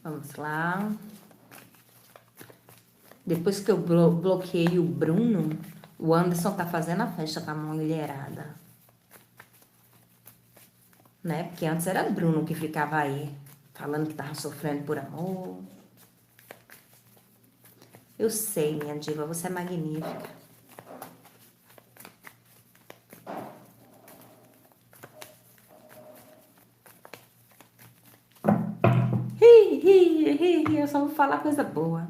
Vamos lá. Depois que eu bloqueei o Bruno, o Anderson tá fazendo a festa com a mulherada. Né? Porque antes era Bruno que ficava aí, falando que tava sofrendo por amor. Eu sei, minha diva, você é magnífica. Eu só vou falar coisa boa.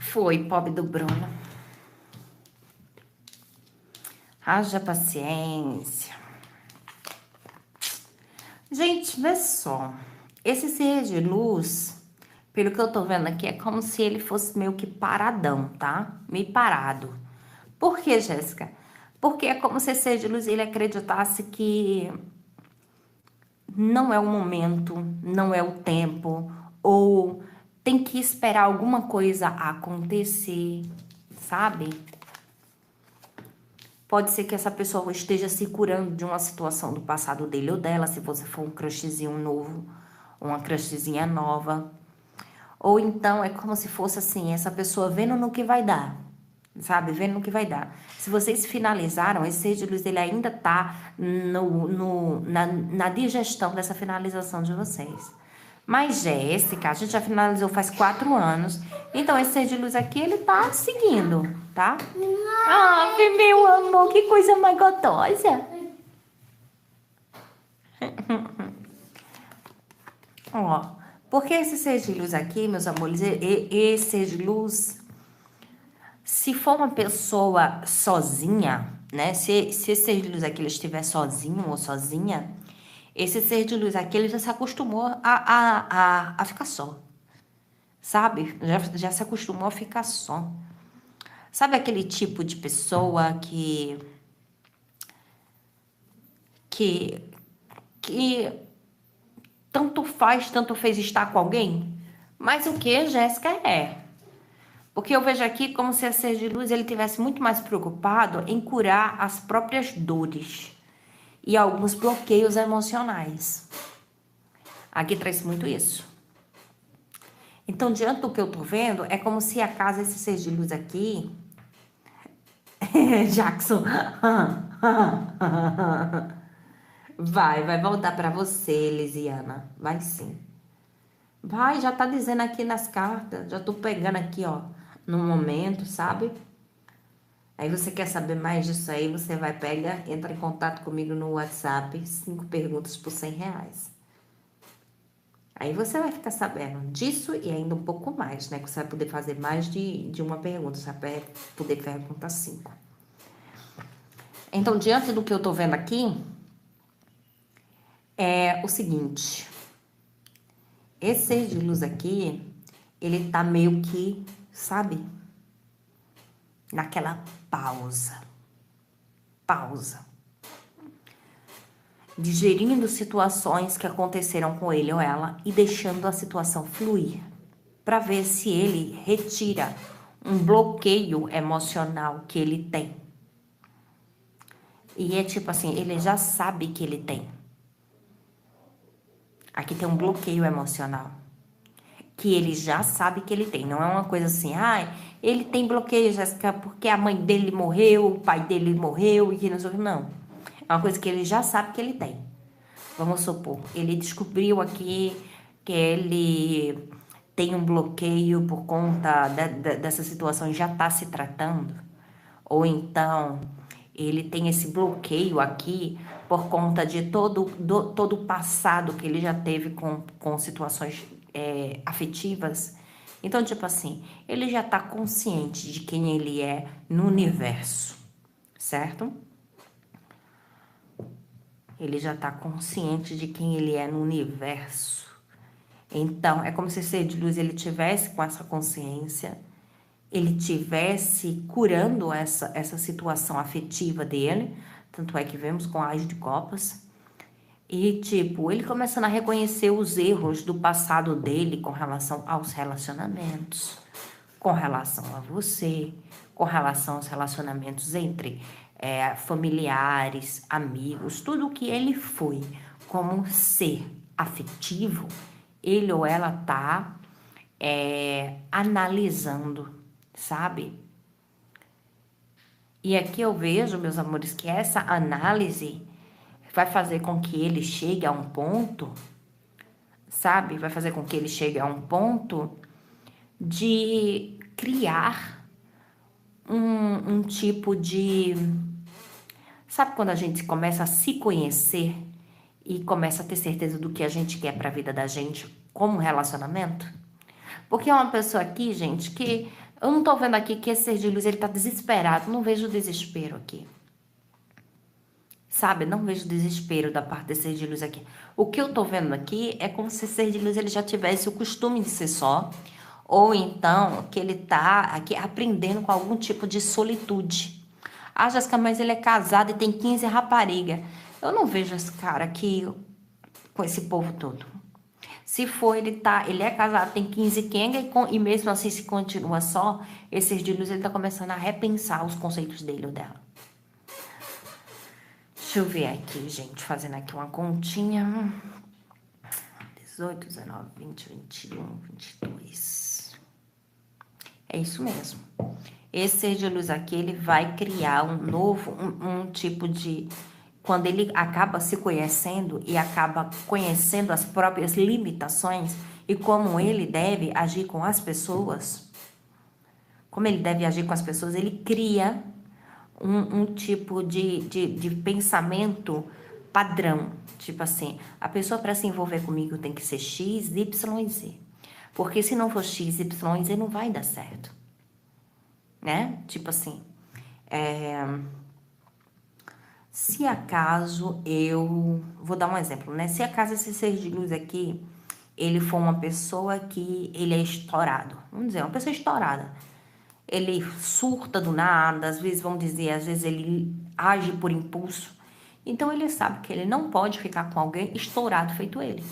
Foi, pobre do Bruno. Haja paciência. Gente, vê só. Esse ser de luz, pelo que eu tô vendo aqui, é como se ele fosse meio que paradão, tá? Meio parado. Por quê, Jéssica? Porque é como se esse ser de luz ele acreditasse que não é o momento, não é o tempo, ou tem que esperar alguma coisa acontecer, sabe? Pode ser que essa pessoa esteja se curando de uma situação do passado dele ou dela, se você for um crushzinho novo, uma crushzinha nova. Ou então é como se fosse assim, essa pessoa vendo no que vai dar, sabe? Vendo no que vai dar. Se vocês finalizaram, esse ser de luz ele ainda tá na digestão dessa finalização de vocês. Mas Jéssica, a gente já finalizou faz 4 anos. Então, esse ser de luz aqui, ele tá seguindo, tá? Ah, meu amor, que coisa mais gostosa. Ó, porque esse ser de luz aqui, meus amores, esse ser de luz, se for uma pessoa sozinha, né? Se esse ser de luz aqui ele estiver sozinho ou sozinha, esse ser de luz aqui ele já se acostumou a ficar só, sabe? Já se acostumou a ficar só. Sabe aquele tipo de pessoa que tanto faz, tanto fez estar com alguém? Mas o que, Jéssica, é? Porque eu vejo aqui como se esse ser de luz ele tivesse muito mais preocupado em curar as próprias dores e alguns bloqueios emocionais. Aqui traz muito isso. Então, diante do que eu tô vendo, é como se a casa, esse ser de luz aqui... Jackson... Vai voltar pra você, Elisiana. Vai sim. Vai, já tá dizendo aqui nas cartas. Já tô pegando aqui, ó, no momento, sabe? Aí você quer saber mais disso aí, você vai pegar, entra em contato comigo no WhatsApp, 5 perguntas por R$ 100. Aí você vai ficar sabendo disso e ainda um pouco mais, né? Que você vai poder fazer mais de uma pergunta, você vai poder perguntar 5. Então, diante do que eu tô vendo aqui, é o seguinte. Esse ser de luz aqui, ele tá meio que, sabe? Naquela pausa. Digerindo situações que aconteceram com ele ou ela e deixando a situação fluir, para ver se ele retira um bloqueio emocional que ele tem. E é tipo assim, ele já sabe que ele tem. Aqui tem um bloqueio emocional que ele já sabe que ele tem. Não é uma coisa assim, ele tem bloqueio, Jéssica, porque a mãe dele morreu, o pai dele morreu e que não sei o que. Não. É uma coisa que ele já sabe que ele tem. Vamos supor, ele descobriu aqui que ele tem um bloqueio por conta dessa situação e já está se tratando. Ou então, ele tem esse bloqueio aqui por conta de todo o passado que ele já teve com situações afetivas. Então, tipo assim, ele já está consciente de quem ele é no universo, certo? Ele já está consciente de quem ele é no universo. Então, é como se esse ser de luz ele tivesse com essa consciência, ele tivesse curando essa situação afetiva dele. Tanto é que vemos com a Ás de Copas. E, tipo, ele começando a reconhecer os erros do passado dele com relação aos relacionamentos, com relação a você, com relação aos relacionamentos entre familiares, amigos, tudo o que ele foi como ser afetivo, ele ou ela tá analisando, sabe? E aqui eu vejo, meus amores, que essa análise vai fazer com que ele chegue a um ponto, sabe? Vai fazer com que ele chegue a um ponto de criar um tipo de... Sabe quando a gente começa a se conhecer e começa a ter certeza do que a gente quer para a vida da gente como relacionamento? Porque é uma pessoa aqui, gente, que... Eu não tô vendo aqui que esse ser de luz, ele tá desesperado. Não vejo desespero aqui. Sabe? Não vejo desespero da parte desse ser de luz aqui. O que eu tô vendo aqui é como se esse ser de luz ele já tivesse o costume de ser só. Ou então que ele tá aqui aprendendo com algum tipo de solitude. Jéssica, mas ele é casado e tem 15 raparigas. Eu não vejo esse cara aqui com esse povo todo. Se for, ele é casado, tem 15 quenga e mesmo assim se continua só, esse ser de luz ele tá começando a repensar os conceitos dele ou dela. Deixa eu ver aqui, gente, fazendo aqui uma continha. 18, 19, 20, 21, 22. É isso mesmo. Esse ser de luz aqui, ele vai criar um novo, um tipo de... Quando ele acaba se conhecendo e acaba conhecendo as próprias limitações e como ele deve agir com as pessoas, ele cria um tipo de pensamento padrão. Tipo assim, a pessoa para se envolver comigo tem que ser X, Y e Z. Porque se não for X, Y e Z, não vai dar certo. Né? Tipo assim, se acaso eu... Vou dar um exemplo, né? Se acaso esse ser de luz aqui, ele for uma pessoa que ele é estourado. Vamos dizer, uma pessoa estourada. Ele surta do nada, às vezes, vamos dizer, às vezes ele age por impulso. Então, ele sabe que ele não pode ficar com alguém estourado feito ele.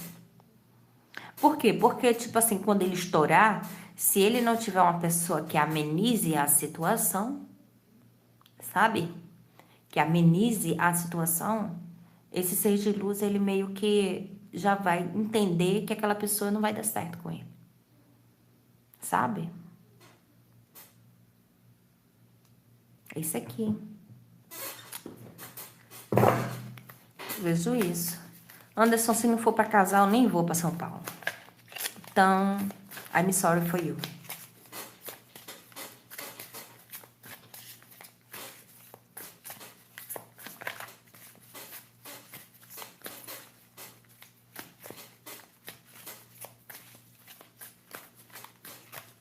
Por quê? Porque, tipo assim, quando ele estourar, se ele não tiver uma pessoa que amenize a situação, sabe? Que amenize a situação, esse ser de luz, ele meio que já vai entender que aquela pessoa não vai dar certo com ele. Sabe? É isso aqui. Vejo isso. Anderson, se não for para casar, eu nem vou para São Paulo. Então, I'm sorry for you.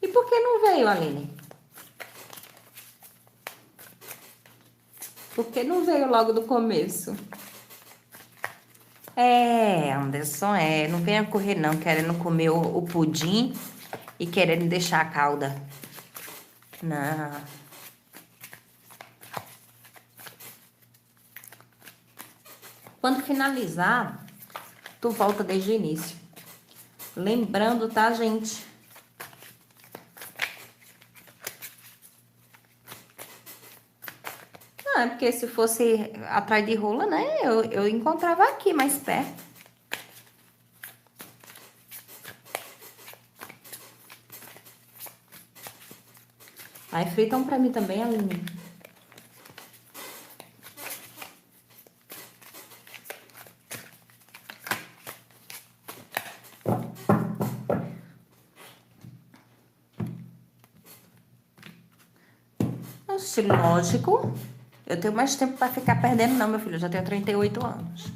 E por que não veio, Aline? Por que não veio logo do começo? Anderson, não venha correr não, querendo comer o pudim e querendo deixar a cauda. Não. Quando finalizar, tu volta desde o início. Lembrando, tá, gente? Não, é porque se fosse atrás de rola, né? Eu encontrava aqui mais perto. Aí fritam pra mim também, Aline. Lógico. Eu tenho mais tempo pra ficar perdendo, não, meu filho. Eu já tenho 38 anos.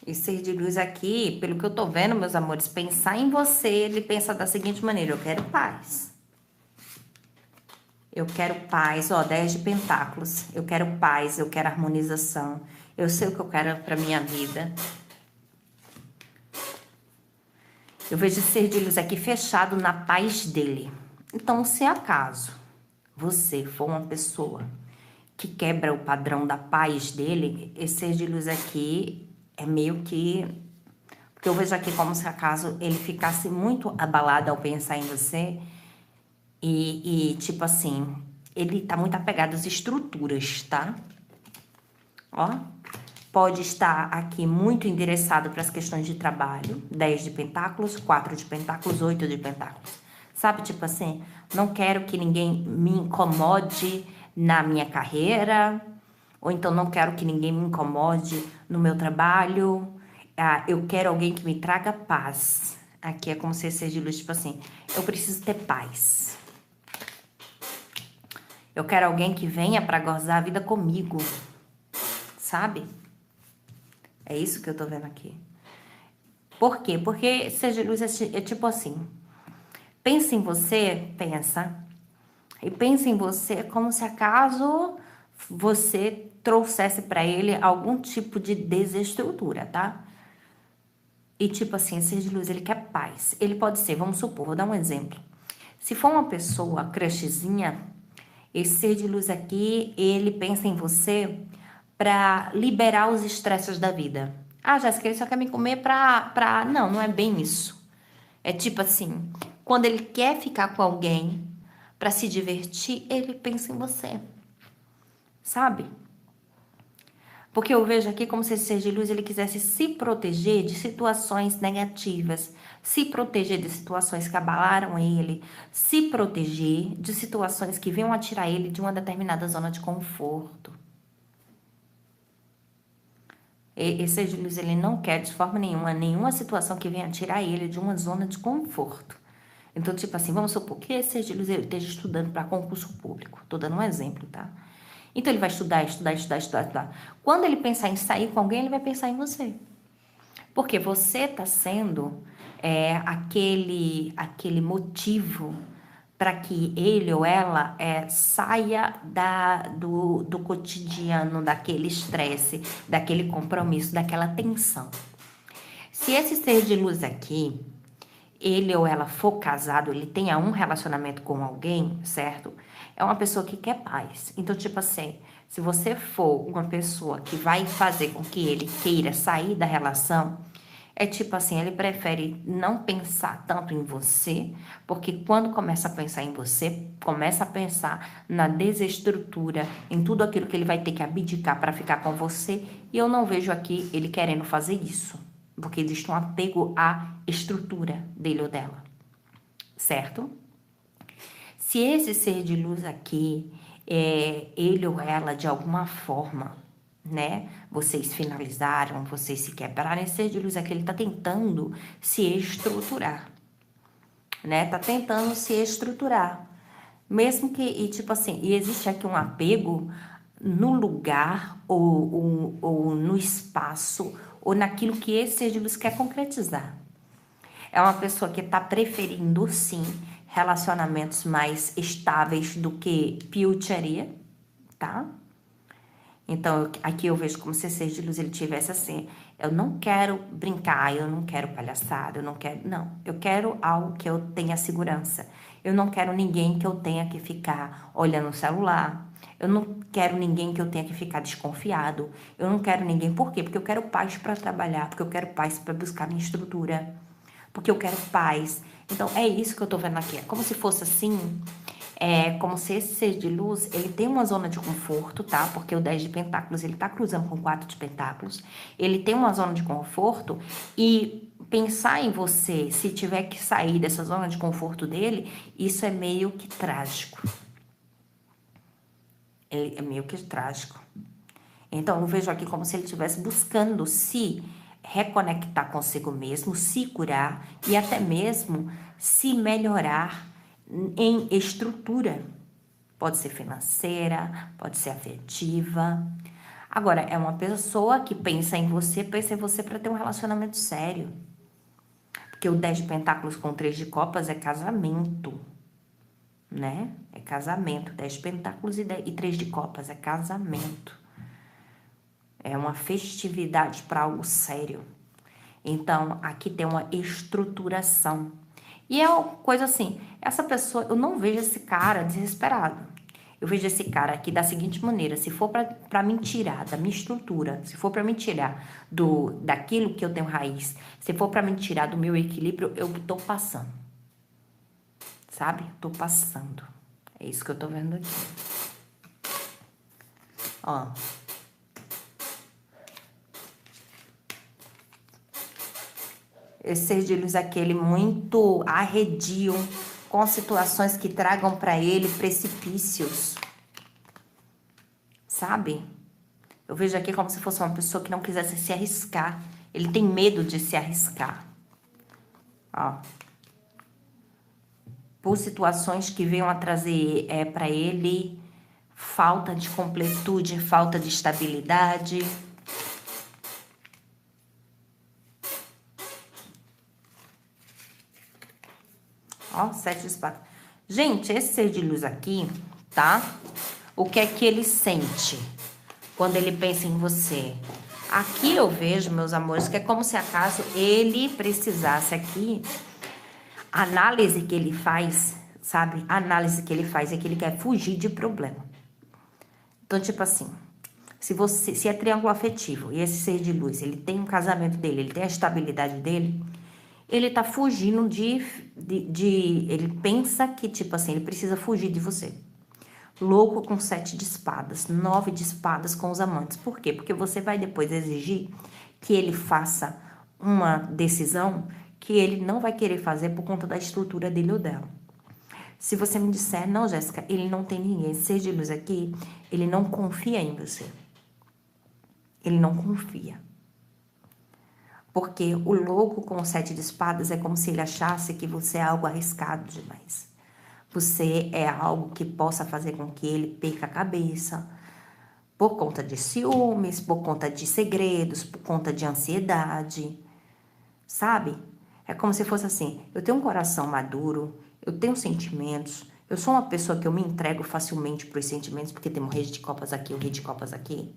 E ser de luz aqui, pelo que eu tô vendo, meus amores, pensar em você, ele pensa da seguinte maneira: eu quero paz. Eu quero paz, ó, 10 de pentáculos. Eu quero paz, eu quero harmonização. Eu sei o que eu quero pra minha vida. Eu vejo esse ser de luz aqui fechado na paz dele. Então, se acaso você for uma pessoa que quebra o padrão da paz dele, esse ser de luz aqui é meio que... Porque eu vejo aqui como se acaso ele ficasse muito abalado ao pensar em você e tipo assim, ele tá muito apegado às estruturas, tá? Ó, pode estar aqui muito endereçado para as questões de trabalho, 10 de pentáculos, 4 de pentáculos, 8 de pentáculos. Sabe, tipo assim, não quero que ninguém me incomode na minha carreira, ou então não quero que ninguém me incomode no meu trabalho. Eu quero alguém que me traga paz. Aqui é como se seja de luz, tipo assim, eu preciso ter paz. Eu quero alguém que venha para gozar a vida comigo, sabe? É isso que eu tô vendo aqui. Por quê? Porque ser de luz é tipo assim, pensa em você, pensa, e pensa em você como se acaso você trouxesse para ele algum tipo de desestrutura, tá? E tipo assim, ser de luz, ele quer paz. Ele pode ser, vamos supor, vou dar um exemplo. Se for uma pessoa crushzinha, esse ser de luz aqui, ele pensa em você para liberar os estresses da vida. Ah, Jéssica, ele só quer me comer pra... Não, não é bem isso. É tipo assim, Quando ele quer ficar com alguém para se divertir, ele pensa em você, sabe? Porque eu vejo aqui como se esse ser de luz ele quisesse se proteger de situações negativas, se proteger de situações que abalaram ele, se proteger de situações que venham a tirar ele de uma determinada zona de conforto. Esse ser de luz ele não quer de forma nenhuma situação que venha tirar ele de uma zona de conforto. Então, tipo assim, vamos supor que esse ser de luz ele esteja estudando para concurso público. Tô dando um exemplo, tá? Então ele vai estudar. Quando ele pensar em sair com alguém, ele vai pensar em você. Porque você está sendo aquele motivo para que ele ou ela saia do cotidiano, daquele estresse, daquele compromisso, daquela tensão. Se esse ser de luz aqui, ele ou ela for casado, ele tenha um relacionamento com alguém, certo? É uma pessoa que quer paz. Então, tipo assim, se você for uma pessoa que vai fazer com que ele queira sair da relação, é tipo assim, ele prefere não pensar tanto em você, porque quando começa a pensar em você, começa a pensar na desestrutura, em tudo aquilo que ele vai ter que abdicar para ficar com você, e eu não vejo aqui ele querendo fazer isso, porque existe um apego à estrutura dele ou dela, certo? Se esse ser de luz aqui, ele ou ela, de alguma forma, né? Vocês finalizaram, vocês se quebraram, esse ser de luz aqui, ele tá tentando se estruturar, né? Tá tentando se estruturar. Mesmo que, e tipo assim, e existe aqui um apego no lugar ou no espaço ou naquilo que esse ser de luz quer concretizar. É uma pessoa que está preferindo, sim, relacionamentos mais estáveis do que piuteria, tá? Então, aqui eu vejo como se esse ser de luz ele tivesse assim, eu não quero brincar, eu não quero palhaçada, eu não quero, não. Eu quero algo que eu tenha segurança. Eu não quero ninguém que eu tenha que ficar olhando o celular. Eu não quero ninguém que eu tenha que ficar desconfiado. Eu não quero ninguém, por quê? Porque eu quero paz para trabalhar, porque eu quero paz para buscar minha estrutura, porque eu quero paz. Então, é isso que eu tô vendo aqui. É como se fosse assim, como se esse ser de luz, ele tem uma zona de conforto, tá? Porque o 10 de pentáculos, ele tá cruzando com o 4 de pentáculos. Ele tem uma zona de conforto e pensar em você, se tiver que sair dessa zona de conforto dele, isso é meio que trágico. É meio que trágico. Então, eu vejo aqui como se ele estivesse buscando se reconectar consigo mesmo, se curar e até mesmo se melhorar em estrutura. Pode ser financeira, pode ser afetiva. Agora, é uma pessoa que pensa em você para ter um relacionamento sério. Porque o 10 de pentáculos com 3 de copas é casamento, né? É casamento. 10 de pentáculos e 3 de copas é casamento. É uma festividade para algo sério. Então, aqui tem uma estruturação. E é uma coisa assim, essa pessoa, eu não vejo esse cara desesperado. Eu vejo esse cara aqui da seguinte maneira, se for para me tirar da minha estrutura, se for para me tirar daquilo que eu tenho raiz, se for para me tirar do meu equilíbrio, eu tô passando. Sabe? Tô passando. É isso que eu tô vendo aqui. Ó. Esse ser de luz aquele muito arredio, com situações que tragam para ele precipícios, sabe? Eu vejo aqui como se fosse uma pessoa que não quisesse se arriscar. Ele tem medo de se arriscar. Ó. Por situações que venham a trazer para ele falta de completude, falta de estabilidade. Ó, 7 de espadas. Gente, esse ser de luz aqui, tá? O que é que ele sente quando ele pensa em você? Aqui eu vejo, meus amores, que é como se acaso ele precisasse aqui, a análise que ele faz, sabe? A análise que ele faz é que ele quer fugir de problema. Então, tipo assim, se é triângulo afetivo e esse ser de luz, ele tem um casamento dele, ele tem a estabilidade dele, Ele tá fugindo ele pensa que, tipo assim, ele precisa fugir de você. Louco com 7 de espadas, 9 de espadas com os amantes. Por quê? Porque você vai depois exigir que ele faça uma decisão que ele não vai querer fazer por conta da estrutura dele ou dela. Se você me disser, não, Jéssica, ele não tem ninguém, ser de luz aqui, ele não confia em você. Ele não confia. Porque o louco com 7 de espadas é como se ele achasse que você é algo arriscado demais. Você é algo que possa fazer com que ele perca a cabeça, por conta de ciúmes, por conta de segredos, por conta de ansiedade, sabe? É como se fosse assim, eu tenho um coração maduro, eu tenho sentimentos, eu sou uma pessoa que eu me entrego facilmente para os sentimentos, porque tem um rei de copas aqui, um rei de copas aqui.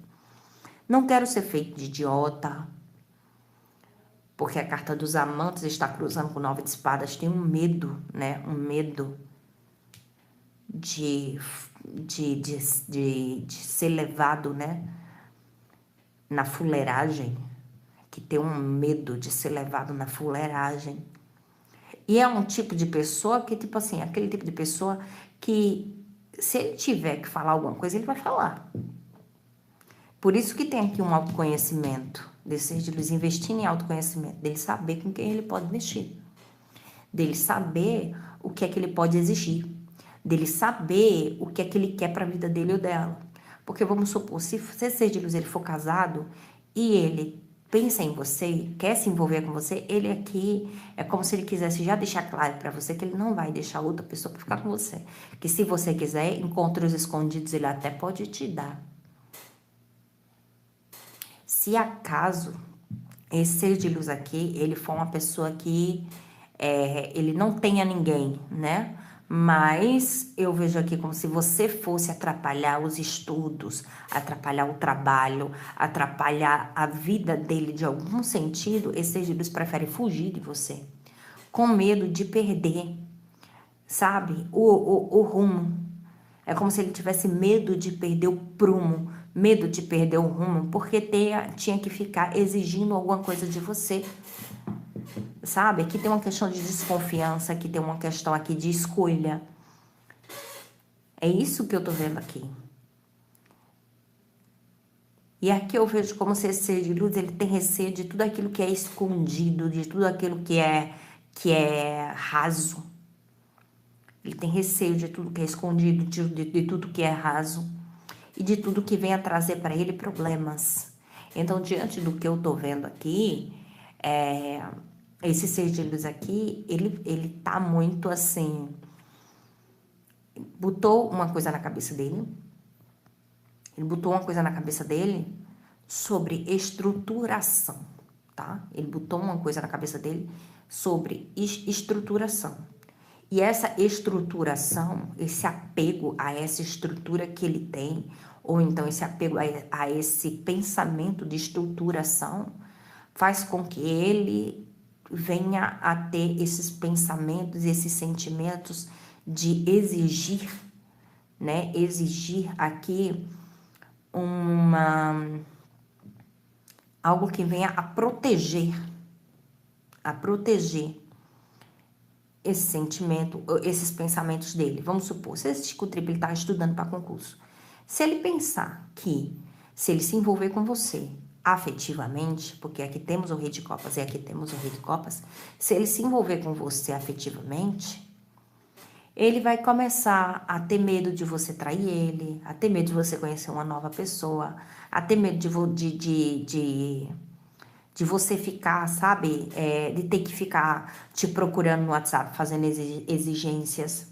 Não quero ser feito de idiota, porque a carta dos amantes está cruzando com 9 de espadas, tem um medo, né? Um medo de ser levado, né, na fuleiragem, que tem um medo de ser levado na fuleiragem. E é um tipo de pessoa que, tipo assim, aquele tipo de pessoa que, se ele tiver que falar alguma coisa, ele vai falar. Por isso que tem aqui um autoconhecimento, desse ser de luz, investindo em autoconhecimento, dele saber com quem ele pode mexer, dele saber o que é que ele pode exigir, dele saber o que é que ele quer para a vida dele ou dela. Porque vamos supor, se você ser de luz, ele for casado e ele pensa em você, quer se envolver com você, ele aqui é como se ele quisesse já deixar claro para você que ele não vai deixar outra pessoa para ficar com você. Que se você quiser, encontros escondidos ele até pode te dar. Se acaso esse ser de luz aqui, ele for uma pessoa que ele não tenha ninguém, né? Mas eu vejo aqui como se você fosse atrapalhar os estudos, atrapalhar o trabalho, atrapalhar a vida dele de algum sentido, esse ser de luz prefere fugir de você, com medo de perder, sabe? O rumo. É como se ele tivesse medo de perder o prumo, medo de perder o rumo, porque tinha que ficar exigindo alguma coisa de você. Sabe? Aqui tem uma questão de desconfiança, aqui tem uma questão aqui de escolha. É isso que eu tô vendo aqui. E aqui eu vejo como se esse ser de luz, ele tem receio de tudo aquilo que é escondido, de tudo aquilo que é raso. Ele tem receio de tudo que é escondido, de tudo que é raso. E de tudo que venha trazer para ele problemas. Então, diante do que eu tô vendo aqui, esse ser de luz aqui, ele tá muito assim, botou uma coisa na cabeça dele, sobre estruturação, tá? Ele botou uma coisa na cabeça dele sobre estruturação. E essa estruturação, esse apego a essa estrutura que ele tem, ou então esse apego a esse pensamento de estruturação, faz com que ele venha a ter esses pensamentos, esses sentimentos de exigir, né? Exigir aqui algo que venha a proteger esse sentimento, esses pensamentos dele. Vamos supor, se esse Chico Triple está estudando para concurso, se ele pensar que, se ele se envolver com você afetivamente, porque aqui temos o Rei de Copas e aqui temos o Rei de Copas, se ele se envolver com você afetivamente, ele vai começar a ter medo de você trair ele, a ter medo de você conhecer uma nova pessoa, a ter medo de você ficar, sabe, de ter que ficar te procurando no WhatsApp, fazendo exigências,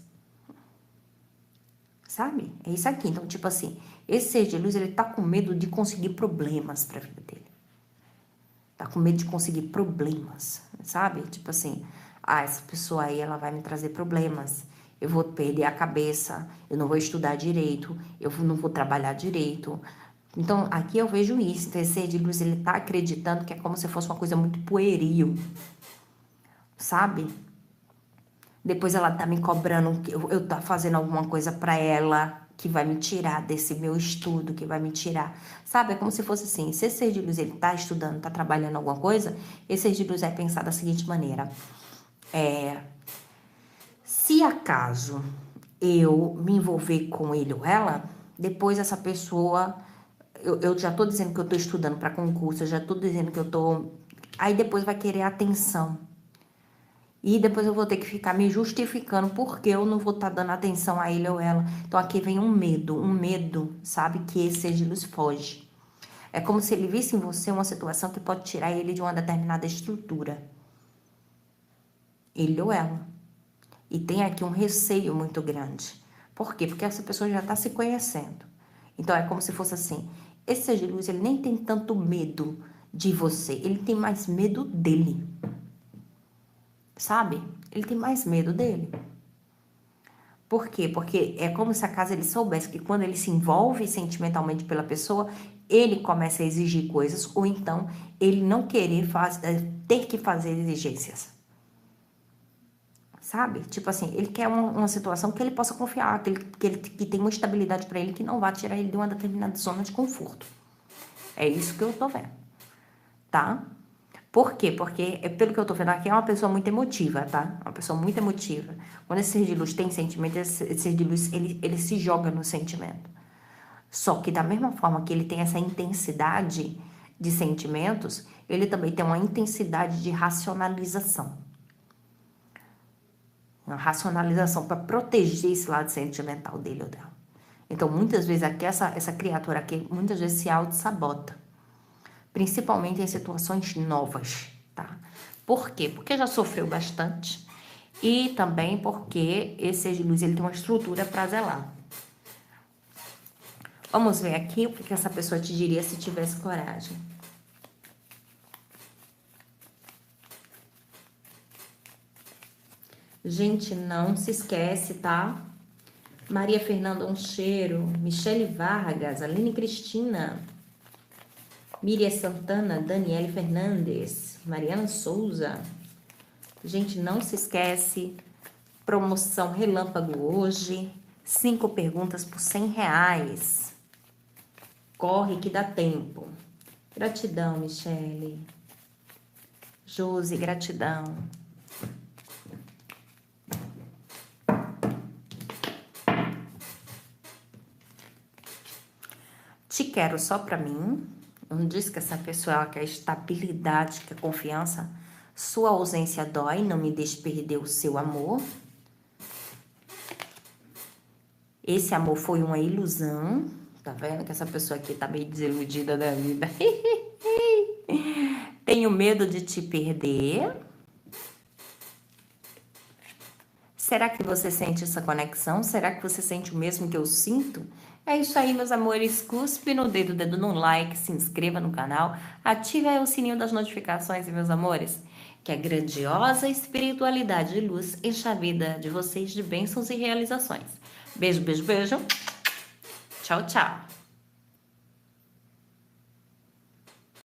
sabe? É isso aqui. Então, tipo assim, esse ser de luz, ele tá com medo de conseguir problemas pra vida dele. Tá com medo de conseguir problemas, sabe? Tipo assim, essa pessoa aí, ela vai me trazer problemas. Eu vou perder a cabeça, eu não vou estudar direito, eu não vou trabalhar direito. Então, aqui eu vejo isso. Então, esse ser de luz, ele tá acreditando que é como se fosse uma coisa muito pueril, sabe? Depois ela tá me cobrando que eu tá fazendo alguma coisa pra ela, que vai me tirar desse meu estudo, que vai me tirar. Sabe, é como se fosse assim, se esse ser de luz ele tá estudando, tá trabalhando alguma coisa, esse ser de luz vai pensar da seguinte maneira: se acaso eu me envolver com ele ou ela, depois essa pessoa, eu já tô dizendo que eu tô estudando para concurso, eu já tô dizendo que eu tô, aí depois vai querer atenção. E depois eu vou ter que ficar me justificando porque eu não vou estar dando atenção a ele ou ela. Então aqui vem um medo, sabe? Que esse ser de luz foge. É como se ele visse em você uma situação que pode tirar ele de uma determinada estrutura. Ele ou ela. E tem aqui um receio muito grande. Por quê? Porque essa pessoa já está se conhecendo. Então é como se fosse assim. Esse ser de luz, ele nem tem tanto medo de você. Ele tem mais medo dele. Sabe? Ele tem mais medo dele. Por quê? Porque é como se acaso ele soubesse que quando ele se envolve sentimentalmente pela pessoa, ele começa a exigir coisas, ou então ele não querer ter que fazer exigências. Sabe? Tipo assim, ele quer uma situação que ele possa confiar, que tem uma estabilidade para ele, que não vai tirar ele de uma determinada zona de conforto. É isso que eu tô vendo. Tá? Por quê? Porque, pelo que eu tô vendo aqui, é uma pessoa muito emotiva, tá? Uma pessoa muito emotiva. Quando esse ser de luz tem sentimento, esse ser de luz, ele se joga no sentimento. Só que da mesma forma que ele tem essa intensidade de sentimentos, ele também tem uma intensidade de racionalização. Uma racionalização para proteger esse lado sentimental dele ou dela. Então, muitas vezes aqui, essa criatura aqui, muitas vezes se auto-sabota. Principalmente em situações novas, tá? Por quê? Porque já sofreu bastante e também porque esse ser de luz ele tem uma estrutura para zelar. Vamos ver aqui o que essa pessoa te diria se tivesse coragem. Gente, não se esquece, tá? Maria Fernanda, um cheiro. Michele Vargas, Aline Cristina, Miriam Santana, Daniele Fernandes, Mariana Souza. Gente, não se esquece, promoção relâmpago hoje, 5 perguntas por R$100. Corre que dá tempo. Gratidão, Michele. Josi, gratidão. Te quero só pra mim. Não diz que essa pessoa quer estabilidade, quer confiança. Sua ausência dói, não me deixe perder o seu amor. Esse amor foi uma ilusão. Tá vendo que essa pessoa aqui tá meio desiludida da vida. Tenho medo de te perder. Será que você sente essa conexão? Será que você sente o mesmo que eu sinto? É isso aí, meus amores. Cuspe no dedo no like, se inscreva no canal, ative aí o sininho das notificações, meus amores. Que a grandiosa espiritualidade de luz enche a vida de vocês de bênçãos e realizações. Beijo, beijo, beijo. Tchau, tchau.